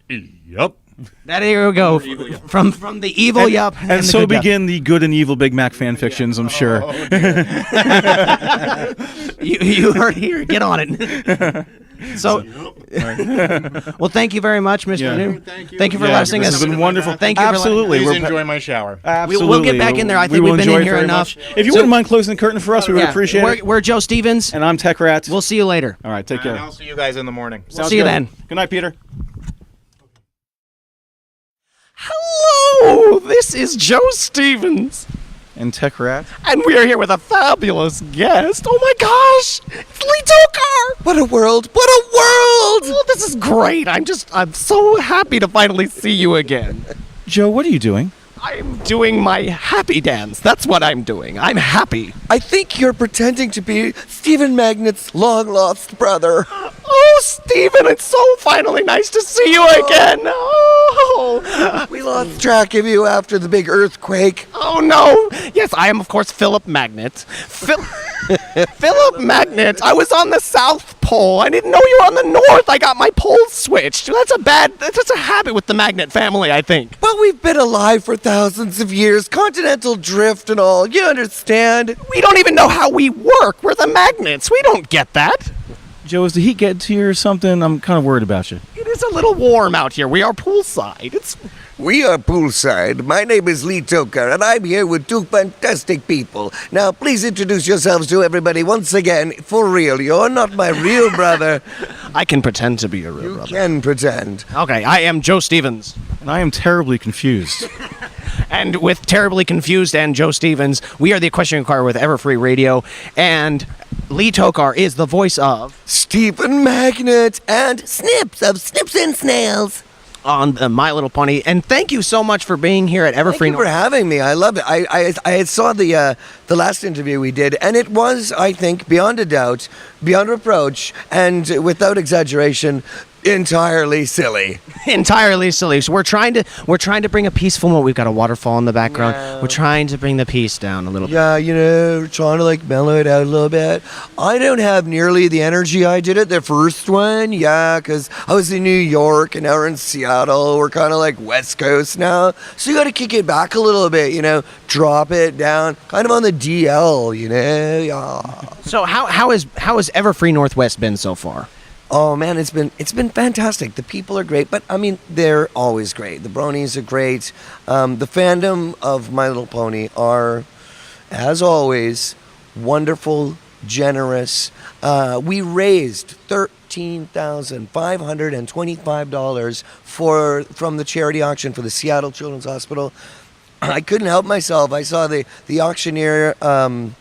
Speaker 5: Yup.
Speaker 3: There we go. From the evil yup.
Speaker 1: And
Speaker 3: the
Speaker 1: so
Speaker 3: good yup.
Speaker 1: begin the good and evil Big Mac fan fictions, I'm sure.
Speaker 3: You heard it here. Get on it. So, well, thank you very much, Mr. New. Thank you for listening.
Speaker 1: This has been wonderful.
Speaker 3: Thank you.
Speaker 1: Absolutely.
Speaker 5: Please enjoy my shower.
Speaker 1: Absolutely.
Speaker 3: We'll get back in there. I think we've been in here enough.
Speaker 1: If you wouldn't mind closing the curtain for us, we would appreciate it.
Speaker 3: We're Joe Stevens.
Speaker 1: And I'm Tech Rat.
Speaker 3: We'll see you later.
Speaker 1: All right, take care.
Speaker 5: I'll see you guys in the morning.
Speaker 3: We'll see you then.
Speaker 1: Good night, Peter.
Speaker 3: Hello, this is Joe Stevens.
Speaker 1: And Tech Rat.
Speaker 3: And we are here with a fabulous guest. Oh my gosh! It's Lee Tockar! What a world! What a world! Oh, this is great. I'm so happy to finally see you again.
Speaker 1: Joe, what are you doing?
Speaker 3: I'm doing my happy dance. That's what I'm doing. I'm happy.
Speaker 6: I think you're pretending to be Stephen Magnet's long-lost brother.
Speaker 3: Oh, Stephen, it's so finally nice to see you again. Oh,
Speaker 6: We lost track of you after the big earthquake.
Speaker 3: oh no. Yes, I am, of course, Philip Magnet. Philip Magnet. I was on the South Pole. I didn't know you were on the North. I got my poles switched. That's just a habit with the Magnet family, I think.
Speaker 6: But we've been alive for thousands of years. Continental drift and all. You understand?
Speaker 3: We don't even know how we work. We're the Magnets. We don't get that.
Speaker 1: Joe, is the heat getting to you or something? I'm kind of worried about you.
Speaker 3: It is a little warm out here. We are poolside.
Speaker 6: We are poolside. My name is Lee Tockar, and I'm here with two fantastic people. Now, please introduce yourselves to everybody once again. For real, you're not my real brother.
Speaker 3: I can pretend to be your real
Speaker 6: You
Speaker 3: brother.
Speaker 6: can pretend.
Speaker 3: Okay, I am Joe Stevens.
Speaker 1: And I am terribly confused.
Speaker 3: And with Terribly Confused and Joe Stevens, we are the Equestria Inquirer with Everfree Radio. And Lee Tockar is the voice of
Speaker 6: Stephen Magnet and Snips of Snips and Snails.
Speaker 3: on the My Little Pony. And thank you so much for being here at Everfree.
Speaker 6: Thank you for having me. I love it. I saw the last interview we did, and it was, I think, beyond a doubt, beyond reproach, and without exaggeration, Entirely silly.
Speaker 3: Entirely silly. So we're trying to bring a peaceful moment. We've got a waterfall in the background. We're trying to bring the peace down a little bit.
Speaker 6: Yeah, trying to like mellow it out a little bit. I don't have nearly the energy I did at the first one. Yeah, because I was in New York and now we're in Seattle. We're kind of like West Coast now. So you got to kick it back a little bit, drop it down, kind of on the DL, Yeah.
Speaker 3: So how has Everfree Northwest been so far?
Speaker 6: Oh man, it's been fantastic. The people are great, but I mean they're always great. The bronies are great. The fandom of My Little Pony are, as always, wonderful, generous. We raised $13,525 from the charity auction for the Seattle Children's Hospital. I couldn't help myself. I saw the auctioneer,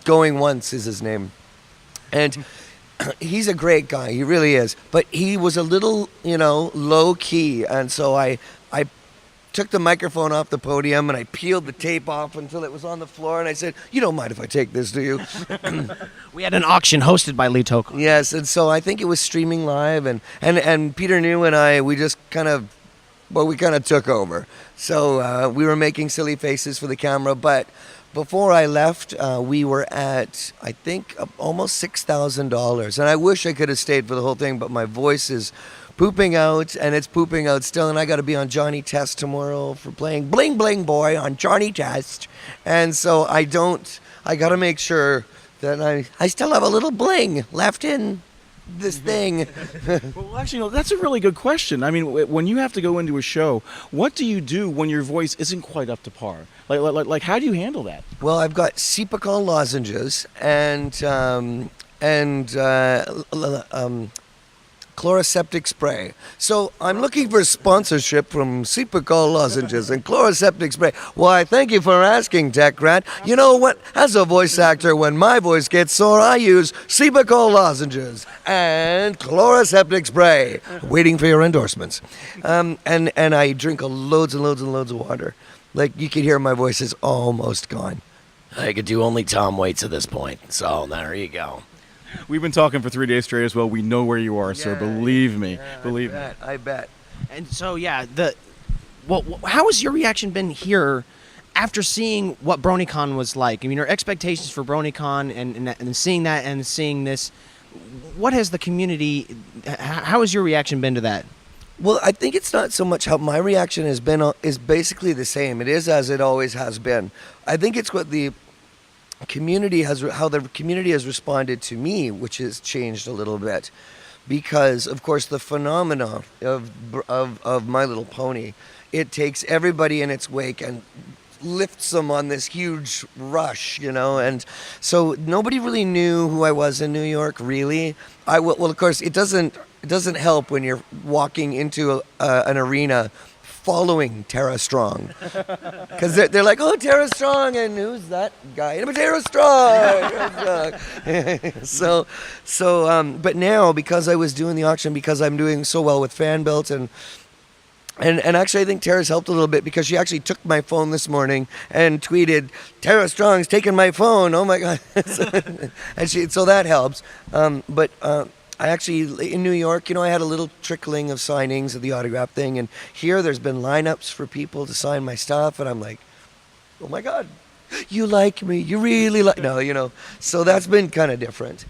Speaker 6: Going Once is his name, and he's a great guy. He really is. But he was a little, low key. And so I took the microphone off the podium and I peeled the tape off until it was on the floor. And I said, "You don't mind if I take this, do you?"
Speaker 3: We had an auction hosted by Lee Tockar.
Speaker 6: Yes. And so I think it was streaming live. And Peter New and I, we just kind of took over. So we were making silly faces for the camera. But before I left, we were at, I think, almost $6,000. And I wish I could have stayed for the whole thing, but my voice is pooping out, and it's pooping out still. And I got to be on Johnny Test tomorrow for playing Bling Bling Boy on Johnny Test. And so I got to make sure that I still have a little bling left in this thing.
Speaker 1: Well, actually, that's a really good question. I mean, when you have to go into a show, what do you do when your voice isn't quite up to par? Like how do you handle that?
Speaker 6: Well, I've got Sibsy lozenges and chloroseptic spray. So I'm looking for sponsorship from Sibsy lozenges and chloroseptic spray. Why, thank you for asking, Tech Rat. You know what? As a voice actor, when my voice gets sore, I use Sibsy lozenges and chloroseptic spray. Waiting for your endorsements. And I drink loads and loads and loads of water. Like, you can hear my voice is almost gone.
Speaker 7: I could do only Tom Waits at this point, so there you go.
Speaker 1: We've been talking for 3 days straight as well. We know where you are, sir. Believe me. Believe me.
Speaker 6: I bet.
Speaker 3: And so, how has your reaction been here after seeing what BronyCon was like? I mean, your expectations for BronyCon and seeing that and seeing this, what has the community, how has your reaction been to that?
Speaker 6: Well, I think it's not so much how my reaction has been, is basically the same. It is as it always has been. I think it's what the community how the community has responded to me, which has changed a little bit, because of course the phenomena of My Little Pony, it takes everybody in its wake and lifts them on this huge rush, and so nobody really knew who I was in New York, really. Well, of course, it doesn't help when you're walking into an arena following Tara Strong, because they're like, "Oh, Tara Strong," and who's that guy? "I'm Tara Strong." But now, because I was doing the auction, because I'm doing so well with fan built and actually I think Tara's helped a little bit, because she actually took my phone this morning and tweeted, "Tara Strong's taken my phone. Oh my God." So that helps. But I actually, in New York, I had a little trickling of signings of the autograph thing, and here there's been lineups for people to sign my stuff, and I'm like, oh my God, you like me, you really like, no, so that's been kind of different.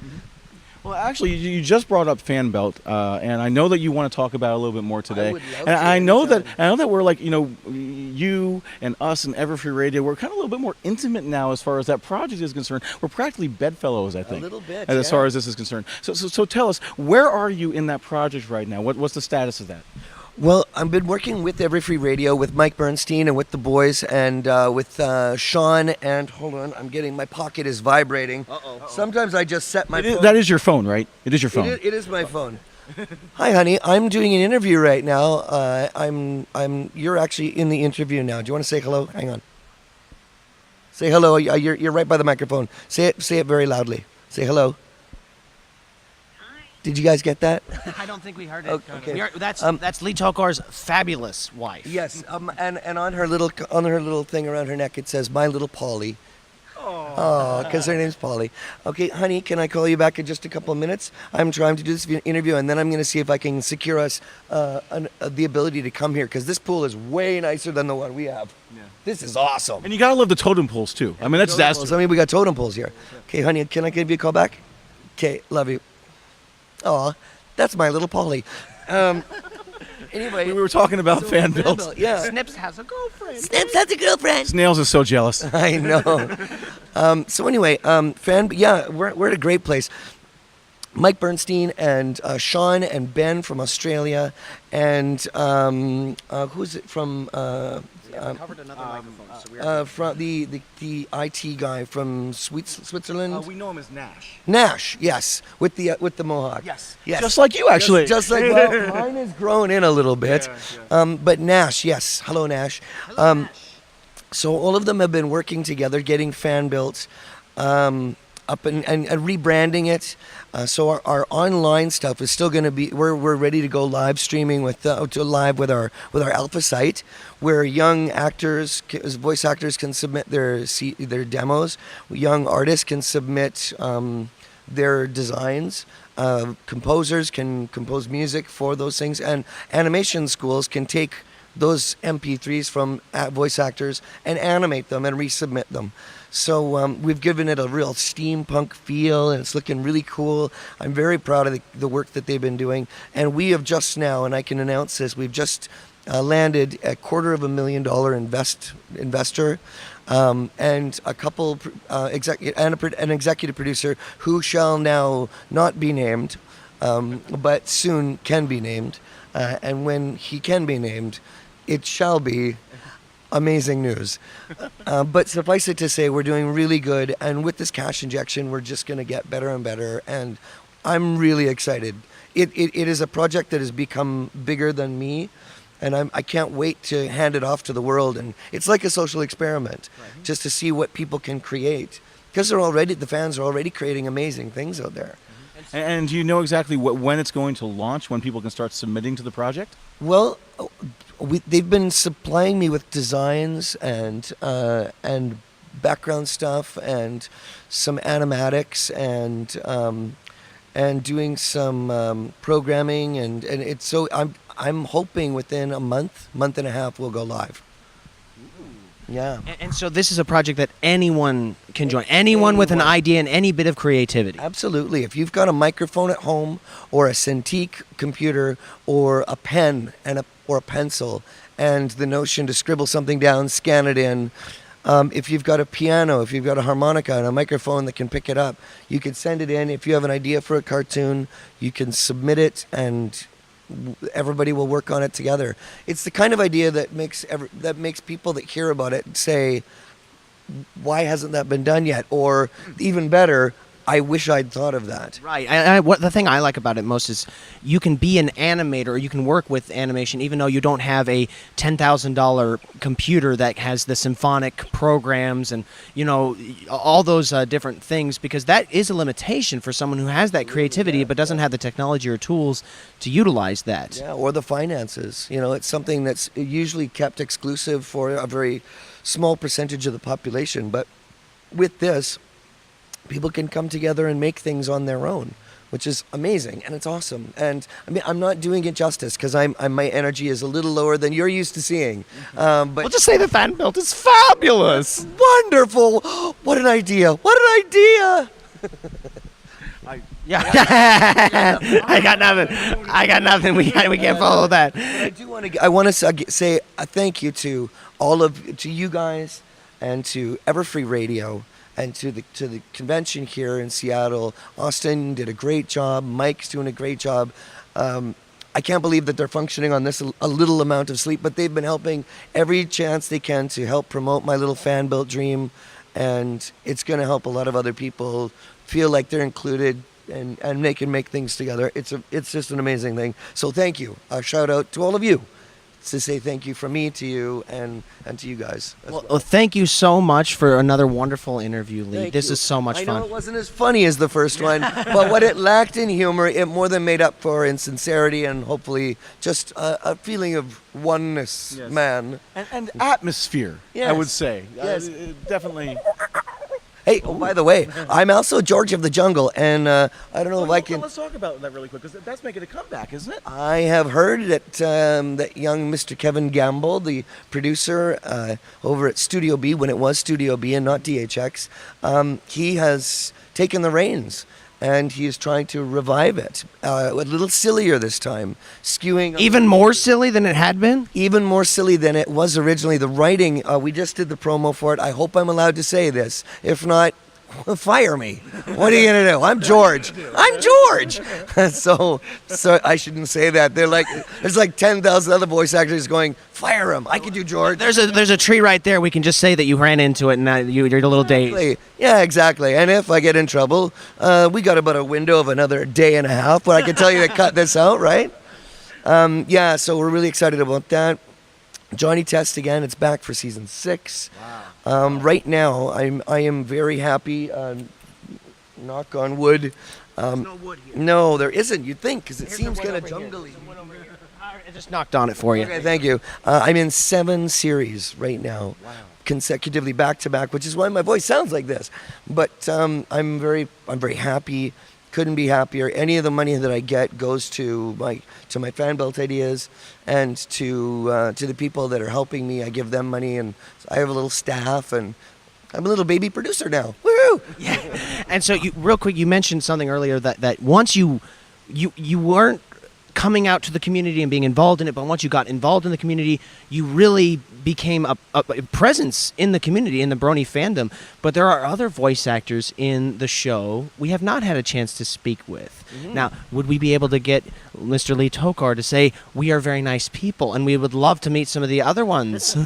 Speaker 1: Well, actually, you just brought up fan belt, and I know that you want to talk about it a little bit more today.
Speaker 6: I would love
Speaker 1: and
Speaker 6: to.
Speaker 1: I know that we're like, you and us and Everfree Radio, we're kind of a little bit more intimate now as far as that project is concerned. We're practically bedfellows, I think.
Speaker 6: A little bit,
Speaker 1: as far as this is concerned. So tell us, where are you in that project right now? What's the status of that?
Speaker 6: Well, I've been working with Everfree Radio, with Mike Bernstein and with the boys, and with Sean, and hold on, my pocket is vibrating. Sometimes I just set my phone.
Speaker 1: That is your phone, right? It is your phone.
Speaker 6: It is my phone. Hi, honey. I'm doing an interview right now. You're actually in the interview now. Do you want to say hello? Hang on. Say hello. You're right by the microphone. Say it very loudly. Say hello. Did you guys get that?
Speaker 3: I don't think we heard it.
Speaker 6: Okay.
Speaker 3: That's Lee Tockar's fabulous wife.
Speaker 6: Yes. And on her little thing around her neck, it says "My Little Polly." Oh, because her name's Polly. Okay, honey, can I call you back in just a couple of minutes? I'm trying to do this interview, and then I'm going to see if I can secure us the ability to come here, because this pool is way nicer than the one we have.
Speaker 1: Yeah.
Speaker 6: This is awesome.
Speaker 1: And you gotta love the totem poles too. I mean, that's
Speaker 6: Totem poles. I mean, we got totem poles here. Okay, honey, can I give you a call back? Okay, love you. Aw, that's my little Polly. Anyway,
Speaker 1: we were talking about fan builds.
Speaker 6: Yeah.
Speaker 3: Snips has a girlfriend.
Speaker 2: Snips has a girlfriend.
Speaker 1: Snails is so jealous.
Speaker 6: I know. So anyway, we're at a great place. Mike Bernstein and Sean and Ben from Australia, and who's it from?
Speaker 3: Covered another microphone, so we are
Speaker 6: From the IT guy from Switzerland.
Speaker 1: We know him as Nash.
Speaker 6: Nash, yes, with the mohawk.
Speaker 1: Yes.
Speaker 6: Yes.
Speaker 1: Just like you, actually.
Speaker 6: Just like, well, mine has grown in a little bit. But Nash, yes. Hello, Nash. So all of them have been working together, getting fan built, up and rebranding it. So our online stuff is still going to be. We're ready to go live streaming with our alpha site, where young actors, voice actors, can submit their demos. Young artists can submit their designs. Composers can compose music for those things, and animation schools can take those MP3s from voice actors and animate them and resubmit them. So we've given it a real steampunk feel, and it's looking really cool. I'm very proud of the work that they've been doing. And we have just now, and I can announce this, we've just landed a $250,000 investor, and a couple an executive producer who shall now not be named, but soon can be named. And when he can be named, it shall be amazing news. But suffice it to say, we're doing really good, and with this cash injection, we're just going to get better and better, and I'm really excited. It is a project that has become bigger than me, and I can't wait to hand it off to the world, and it's like a social experiment, just to see what people can create, because the fans are already creating amazing things out there.
Speaker 1: And do you know exactly when it's going to launch, when people can start submitting to the project?
Speaker 6: Well, they've been supplying me with designs and background stuff and some animatics and doing some programming, and it's so I'm hoping within a month and a half we'll go live. Yeah.
Speaker 3: And so this is a project that anyone can join. Anyone with an idea and any bit of creativity.
Speaker 6: Absolutely. If you've got a microphone at home, or a Cintiq computer, or a pen or a pencil, and the notion to scribble something down, scan it in. If you've got a piano, if you've got a harmonica and a microphone that can pick it up, you can send it in. If you have an idea for a cartoon, you can submit it, and everybody will work on it together. It's the kind of idea that makes people that hear about it say, why hasn't that been done yet? Or even better, I wish I'd thought of that.
Speaker 3: Right. What the thing I like about it most is you can be an animator, or you can work with animation even though you don't have a $10,000 computer that has the symphonic programs and, you know, all those different things, because that is a limitation for someone who has that creativity but doesn't have the technology or tools to utilize that.
Speaker 6: Yeah, or the finances. You know, it's something that's usually kept exclusive for a very small percentage of the population, but with this, people can come together and make things on their own, which is amazing, and it's awesome. And I mean, I'm not doing it justice, because my energy is a little lower than you're used to seeing. But
Speaker 3: We'll just say the fan build is fabulous.
Speaker 6: Wonderful! What an idea! What an idea!
Speaker 3: Yeah. I got nothing. We can't follow that.
Speaker 6: I want to say a thank you to to you guys, and to Everfree Radio, and to the convention here in Seattle. Austin did a great job. Mike's doing a great job. I can't believe that they're functioning on this a little amount of sleep, but they've been helping every chance they can to help promote my little fan-built dream, and it's going to help a lot of other people feel like they're included, and they can make things together. It's just an amazing thing. So thank you. A shout out to all of you, to say thank you from me to you and to you guys.
Speaker 3: Well, thank you so much for another wonderful interview, Lee.
Speaker 6: Thank
Speaker 3: This
Speaker 6: you.
Speaker 3: is so much
Speaker 6: I
Speaker 3: fun.
Speaker 6: know it wasn't as funny as the first one, but what it lacked in humor, it more than made up for in sincerity, and hopefully just a feeling of oneness,
Speaker 1: Yes.
Speaker 6: man.
Speaker 1: And atmosphere,
Speaker 6: Yes.
Speaker 1: I would say.
Speaker 6: Yes.
Speaker 1: Definitely.
Speaker 6: Hey, oh, by the way, I'm also George of the Jungle, and I don't know if I can.
Speaker 1: Let's talk about that really quick, because that's making a comeback, isn't it?
Speaker 6: I have heard that young Mr. Kevin Gamble, the producer over at Studio B, when it was Studio B and not DHX, he has taken the reins. And he is trying to revive it. A little sillier this time, skewing...
Speaker 3: Even more silly than it had been?
Speaker 6: Even more silly than it was originally. The writing, we just did the promo for it. I hope I'm allowed to say this. If not, fire me. What are you going to do? I'm George. I'm George. so I shouldn't say that. There's like 10,000 other voice actors going, fire him. I can do George.
Speaker 3: There's a tree right there. We can just say that you ran into it and now you're a little dazed.
Speaker 6: Yeah, exactly. And if I get in trouble, we got about a window of another day and a half, but I can tell you to cut this out, right? Yeah, so we're really excited about that. Johnny Test again. It's back for season 6. Wow. Right now, I am very happy. Knock on wood.
Speaker 3: No wood here.
Speaker 6: No, there isn't. You'd think, because it seems kind of jungly.
Speaker 3: I just knocked on it for you.
Speaker 6: Okay, thank you. I'm in 7 series right now, consecutively back to back, which is why my voice sounds like this. But I'm very happy. Couldn't be happier. Any of the money that I get goes to my fan built ideas and to the people that are helping me. I give them money, and I have a little staff, and I'm a little baby producer now. Woo!
Speaker 3: Yeah. And so, real quick, you mentioned something earlier that once you weren't coming out to the community and being involved in it, but once you got involved in the community, you really became a presence in the community, in the Brony fandom. But there are other voice actors in the show we have not had a chance to speak with. Mm-hmm. Now, would we be able to get Mr. Lee Tockar to say, we are very nice people, and we would love to meet some of the other ones?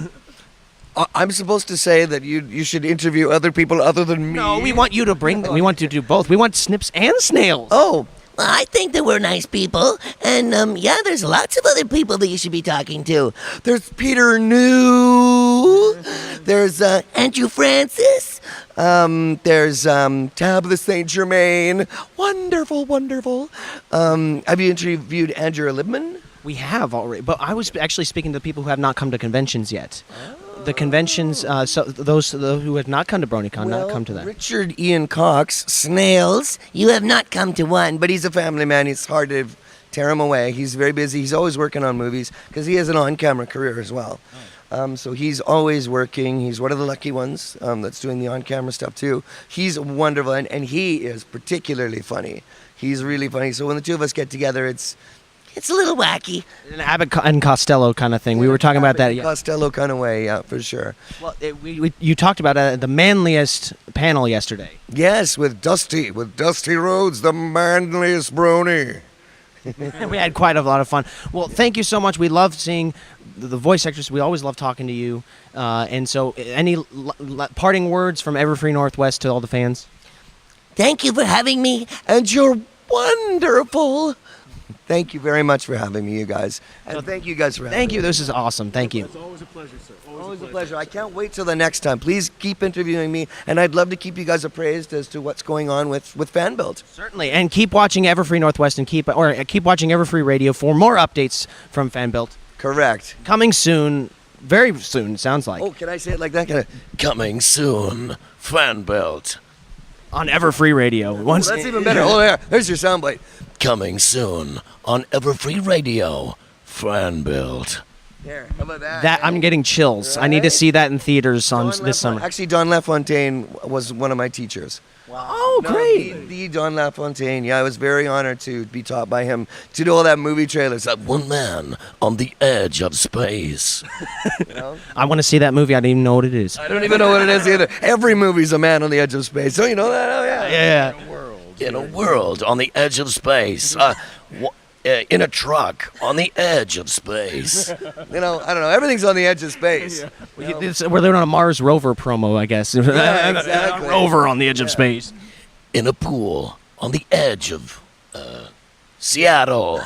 Speaker 6: I'm supposed to say that you should interview other people other than me?
Speaker 3: No, we want you to bring them. We want you to do both. We want Snips and Snails.
Speaker 6: Oh,
Speaker 7: Well, I think that we're nice people, and yeah, there's lots of other people that you should be talking to.
Speaker 6: there's Peter New.
Speaker 7: There's Andrew Francis.
Speaker 6: There's Tabitha St. Germain. Wonderful, wonderful. Have you interviewed Andrew Libman?
Speaker 3: We have already, but I was actually speaking to people who have not come to conventions yet. The conventions, so those who have not come to BronyCon, not come to that.
Speaker 6: Richard Ian Cox,
Speaker 7: Snails, you have not come to one.
Speaker 6: but he's a family man. It's hard to tear him away. He's very busy. He's always working on movies because he has an on-camera career as well. So he's always working. He's one of the lucky ones that's doing the on-camera stuff too. He's wonderful, and he is particularly funny. He's really funny. So when the two of us get together, it's
Speaker 7: It's a little wacky.
Speaker 3: An Abbott and Costello kind of thing. We were talking about that. Yeah.
Speaker 6: Costello kind of way, yeah, for sure.
Speaker 3: Well, you talked about the manliest panel yesterday.
Speaker 6: Yes, with Dusty Rhodes, the manliest brony.
Speaker 3: We had quite a lot of fun. Well, thank you so much. We love seeing the voice actors. We always love talking to you. And so, any parting words from Everfree Northwest to all the fans?
Speaker 7: Thank you for having me.
Speaker 6: And you're wonderful. Thank you very much for having me, you guys. And thank you guys for having me.
Speaker 3: Thank you. This is awesome. Thank you.
Speaker 1: It's always a pleasure, sir.
Speaker 6: Always a pleasure. I can't wait till the next time. Please keep interviewing me, and I'd love to keep you guys appraised as to what's going on with FanBuilt.
Speaker 3: Certainly. And keep watching Everfree Northwest and keep watching Everfree Radio for more updates from FanBuilt.
Speaker 6: Correct.
Speaker 3: Coming soon. Very soon, it sounds like.
Speaker 6: Oh, can I say it like that?
Speaker 7: Coming soon, FanBuilt.
Speaker 3: On Everfree Radio.
Speaker 6: That's even better. Oh, yeah. There's your soundbite.
Speaker 7: Coming soon on Everfree Radio, FanBuilt.
Speaker 6: There. How about that?
Speaker 3: I'm getting chills. I need to see that in theaters this summer.
Speaker 6: Actually, Don LaFontaine was one of my teachers.
Speaker 3: Wow. Oh, great.
Speaker 6: The Don LaFontaine. Yeah, I was very honored to be taught by him to do all that movie trailers.
Speaker 7: One man on the edge of space.
Speaker 6: You know?
Speaker 3: I want to see that movie. I don't even know what it is.
Speaker 6: I don't even know what it is either. Every movie's a man on the edge of space. Don't you know that? Oh, yeah.
Speaker 3: Yeah.
Speaker 7: In a world on the edge of space. In a truck on the edge of space.
Speaker 6: You know, I don't know. Everything's on the edge of space.
Speaker 3: Yeah. We're living on a Mars rover promo, I guess.
Speaker 6: Yeah, exactly.
Speaker 3: A rover on the edge of space.
Speaker 7: In a pool on the edge of Seattle.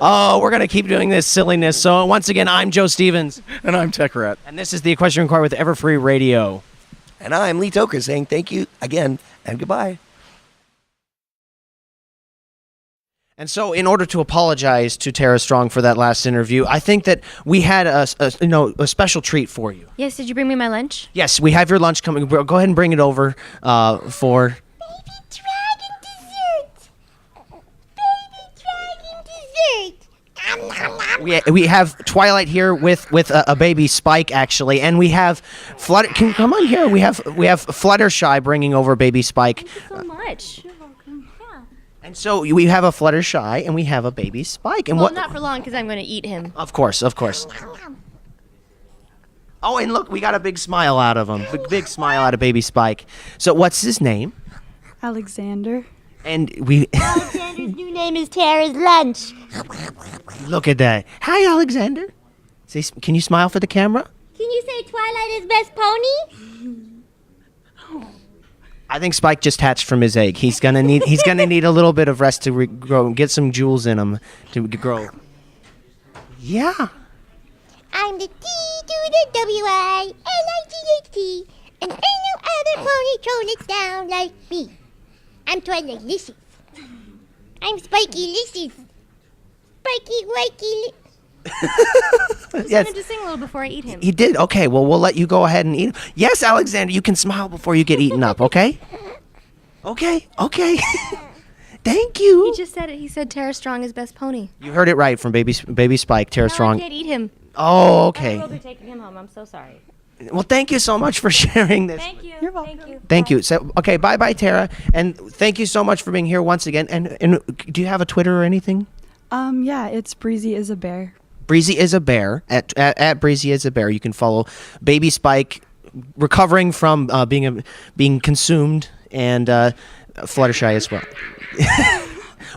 Speaker 3: Oh, we're going to keep doing this silliness. So once again, I'm Joe Stevens.
Speaker 1: And I'm Tech Rat.
Speaker 3: And this is the Equestria Inquirer with Everfree Radio.
Speaker 6: And I'm Lee Tockar saying thank you again and goodbye.
Speaker 3: And so, in order to apologize to Tara Strong for that last interview, I think that we had a special treat for you.
Speaker 4: Yes, did you bring me my lunch?
Speaker 3: Yes, we have your lunch coming. Go ahead and bring it over for.
Speaker 2: Baby dragon dessert. Baby dragon dessert.
Speaker 3: We have Twilight here with a baby Spike actually, and we have Flutter. Can you come on here? We have Fluttershy bringing over baby Spike.
Speaker 4: Thank you so much.
Speaker 3: And so we have a Fluttershy and we have a baby Spike. And
Speaker 4: Well,
Speaker 3: what?
Speaker 4: not for long because I'm going to eat him.
Speaker 3: Of course. Oh, and look, we got a big smile out of him. Big smile out of baby Spike. So what's his name?
Speaker 8: Alexander.
Speaker 3: And we
Speaker 2: Alexander's new name is Tara's Lunch.
Speaker 3: look at that. Hi, Alexander. Say, can you smile for the camera?
Speaker 2: Can you say Twilight is best pony?
Speaker 3: I think Spike just hatched from his egg. He's gonna need a little bit of rest to grow and get some jewels in him to grow. Yeah.
Speaker 2: I'm the T to the W-I-L-I-G-H-T, and ain't no other pony trolling down like me. I'm Twilight Licious. I'm Spiky Licious. Spiky Wakey.
Speaker 3: Yes.
Speaker 4: I'm just sing a little before I eat him.
Speaker 3: He did. Okay. Well, we'll let you go ahead and eat him. Yes, Alexander, you can smile before you get eaten up. Okay. Okay. Thank you.
Speaker 4: He just said it. He said Tara Strong is best pony.
Speaker 3: You heard it right from baby Spike, Tara
Speaker 4: Now
Speaker 3: Strong.
Speaker 4: I can't eat him.
Speaker 3: Oh,
Speaker 4: I
Speaker 3: okay.
Speaker 4: will be taking him home. I'm so sorry.
Speaker 3: Well, thank you so much for sharing this.
Speaker 4: Thank you.
Speaker 8: You're welcome.
Speaker 4: Thank you.
Speaker 3: Thank you. So, okay, bye, Tara, and thank you so much for being here once again. And do you have a Twitter or anything?
Speaker 8: Yeah, it's Breezy is a bear.
Speaker 3: Breezy is a bear at Breezy is a bear. You can follow baby Spike, recovering from being consumed, and Fluttershy as well.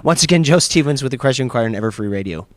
Speaker 3: Once again, Joe Stevens with Equestria Inquirer and Everfree Radio.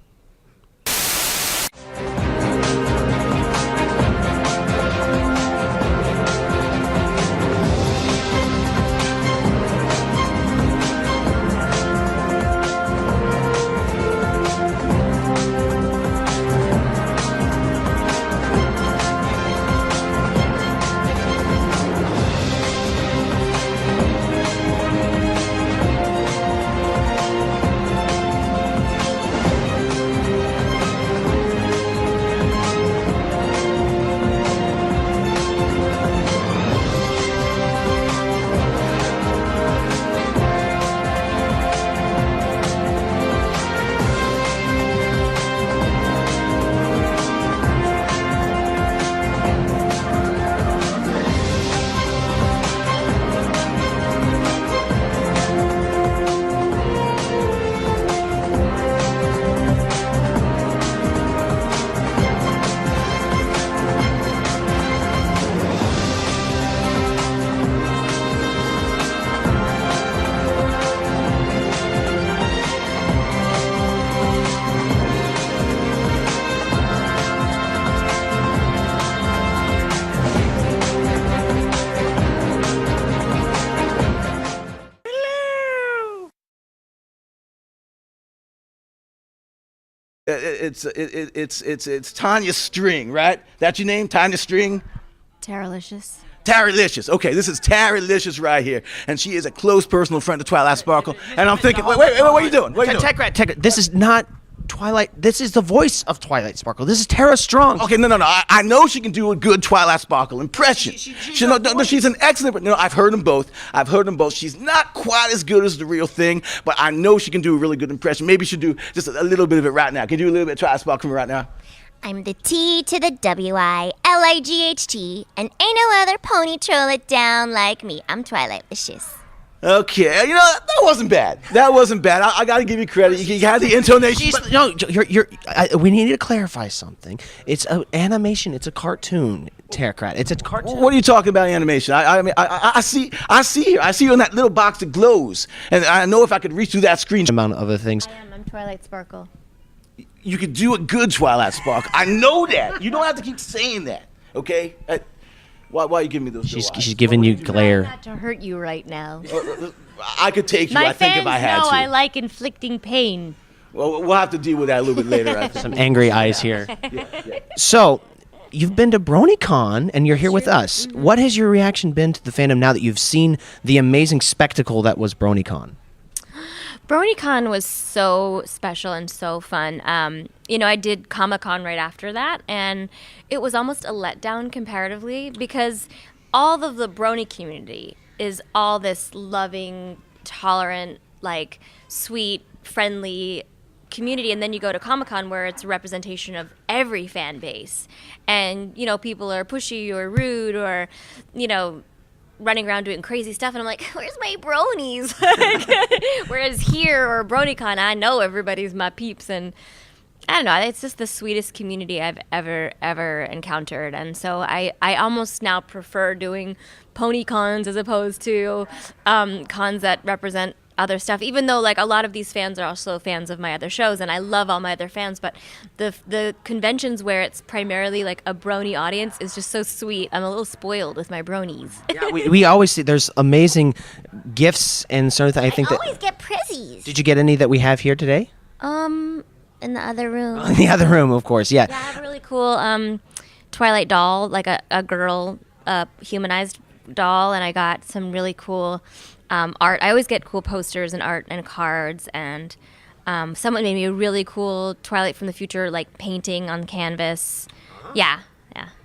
Speaker 1: It's Tanya String, right? That's your name, Tanya String?
Speaker 4: Taralicious.
Speaker 1: Taralicious. Okay, this is Taralicious right here, and she is a close personal friend of Twilight Sparkle. And I'm thinking, wait, what are you doing? What are you doing?
Speaker 3: Tech Rat, this is not Twilight. This is the voice of Twilight Sparkle. This is Tara Strong.
Speaker 1: Okay, no. I know she can do a good Twilight Sparkle impression. She's an excellent. No, I've heard them both. She's not quite as good as the real thing, but I know she can do a really good impression. Maybe she should do just a little bit of it right now. Can you do a little bit of Twilight Sparkle right now?
Speaker 2: I'm the T to the W-I-L-I-G-H-T, and ain't no other pony troll it down like me. I'm Twilight Licious.
Speaker 1: Okay, that wasn't bad. I got to give you credit. You had the intonation.
Speaker 3: We need to clarify something. It's an animation. It's a cartoon, Terracrat. It's a cartoon.
Speaker 1: What are you talking about animation? I see you in that little box that glows, and I know if I could reach through that screen.
Speaker 3: Amount of other things.
Speaker 4: I'm Twilight Sparkle.
Speaker 1: You could do a good Twilight Sparkle. I know that. You don't have to keep saying that, okay? Why are you giving me those?
Speaker 3: She's giving you glare.
Speaker 4: Not to hurt you right now.
Speaker 1: I could take you.
Speaker 4: My
Speaker 1: I think
Speaker 4: fans
Speaker 1: if I had
Speaker 4: know
Speaker 1: to.
Speaker 4: I like inflicting pain.
Speaker 1: Well, we'll have to deal with that a little bit later. I think.
Speaker 3: Some angry eyes here. So, you've been to BronyCon and you're here with us.
Speaker 4: Mm-hmm.
Speaker 3: What has your reaction been to the fandom now that you've seen the amazing spectacle that was BronyCon?
Speaker 4: BronyCon was so special and so fun. I did Comic-Con right after that, and it was almost a letdown comparatively because all of the brony community is all this loving, tolerant, like sweet, friendly community, and then you go to Comic-Con where it's a representation of every fan base, and people are pushy or rude or running around doing crazy stuff, and I'm like, where's my bronies? Whereas here or BronyCon, I know everybody's my peeps, and I don't know, it's just the sweetest community I've ever encountered. And so I almost now prefer doing pony cons as opposed to cons that represent other stuff, even though like a lot of these fans are also fans of my other shows, and I love all my other fans, but the conventions where it's primarily like a brony audience is just so sweet. I'm a little spoiled with my bronies.
Speaker 3: Yeah, we always see there's amazing gifts and sort of I think
Speaker 2: always
Speaker 3: that.
Speaker 2: get prezzies.
Speaker 3: Did you get any that we have here today?
Speaker 4: In the other room.
Speaker 3: In the other room, of course. Yeah.
Speaker 4: Yeah, I have a really cool Twilight doll, like a girl humanized doll, and I got some really cool art. I always get cool posters and art and cards, and someone made me a really cool Twilight from the Future like painting on canvas. Yeah.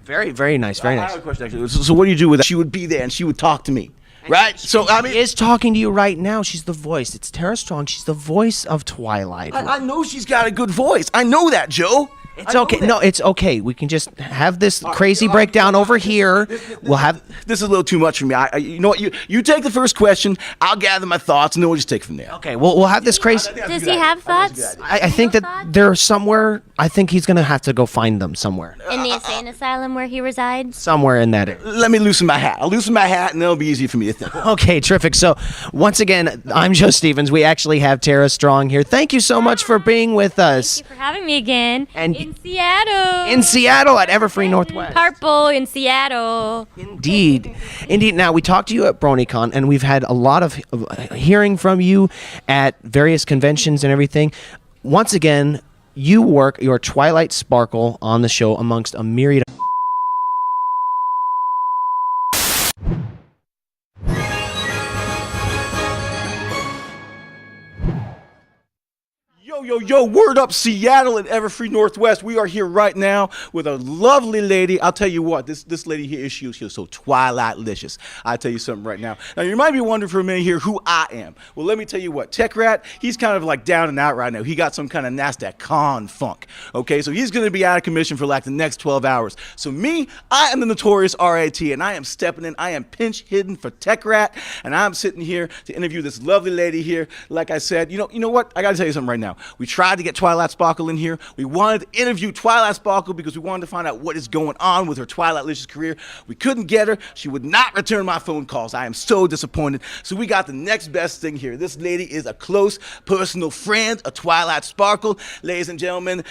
Speaker 3: Very, very nice. Very
Speaker 1: I
Speaker 3: nice.
Speaker 1: have a question actually. So what do you do with that? She would be there and she would talk to me, right? So I mean,
Speaker 3: She is talking to you right now. She's the voice. It's Tara Strong. She's the voice of Twilight.
Speaker 1: I know she's got a good voice. I know that, Joe.
Speaker 3: It's okay. No, it's okay. We can just have this crazy breakdown over here. We'll have.
Speaker 1: This is a little too much for me. You know what? You take the first question. I'll gather my thoughts, and then we'll just take it from there.
Speaker 3: Okay, we'll have this crazy.
Speaker 4: Does he have thoughts?
Speaker 3: I think that they're somewhere. I think he's gonna have to go find them somewhere.
Speaker 4: In the insane asylum where he resides?
Speaker 3: Somewhere in that area.
Speaker 1: Let me loosen my hat. I'll loosen my hat, and then it'll be easier for me to think.
Speaker 3: Okay, terrific. So once again, I'm Joe Stevens. We actually have Tara Strong here. Thank you so much for being with us.
Speaker 4: Thank you for having me again.
Speaker 3: And
Speaker 4: in Seattle.
Speaker 3: In Seattle at Everfree Northwest.
Speaker 4: Purple in Seattle.
Speaker 3: Indeed. Now, we talked to you at BronyCon, and we've had a lot of hearing from you at various conventions and everything. Once again, you work your Twilight Sparkle on the show amongst a myriad of...
Speaker 1: Yo, word up Seattle and Everfree Northwest. We are here right now with a lovely lady. I'll tell you what, this lady here, she was so Twilight-licious. I'll tell you something right now. Now, you might be wondering for a minute here who I am. Well, let me tell you what, Tech Rat, he's kind of like down and out right now. He got some kind of NASDAQ con funk, okay? So he's going to be out of commission for like the next 12 hours. So me, I am the notorious RAT, and I am stepping in. I am pinch hidden for Tech Rat, and I'm sitting here to interview this lovely lady here. Like I said, you know what? I got to tell you something right now. We tried to get Twilight Sparkle in here. We wanted to interview Twilight Sparkle because we wanted to find out what is going on with her Twilight-licious career. We couldn't get her. She would not return my phone calls. I am so disappointed. So we got the next best thing here. This lady is a close personal friend of Twilight Sparkle. Ladies and gentlemen,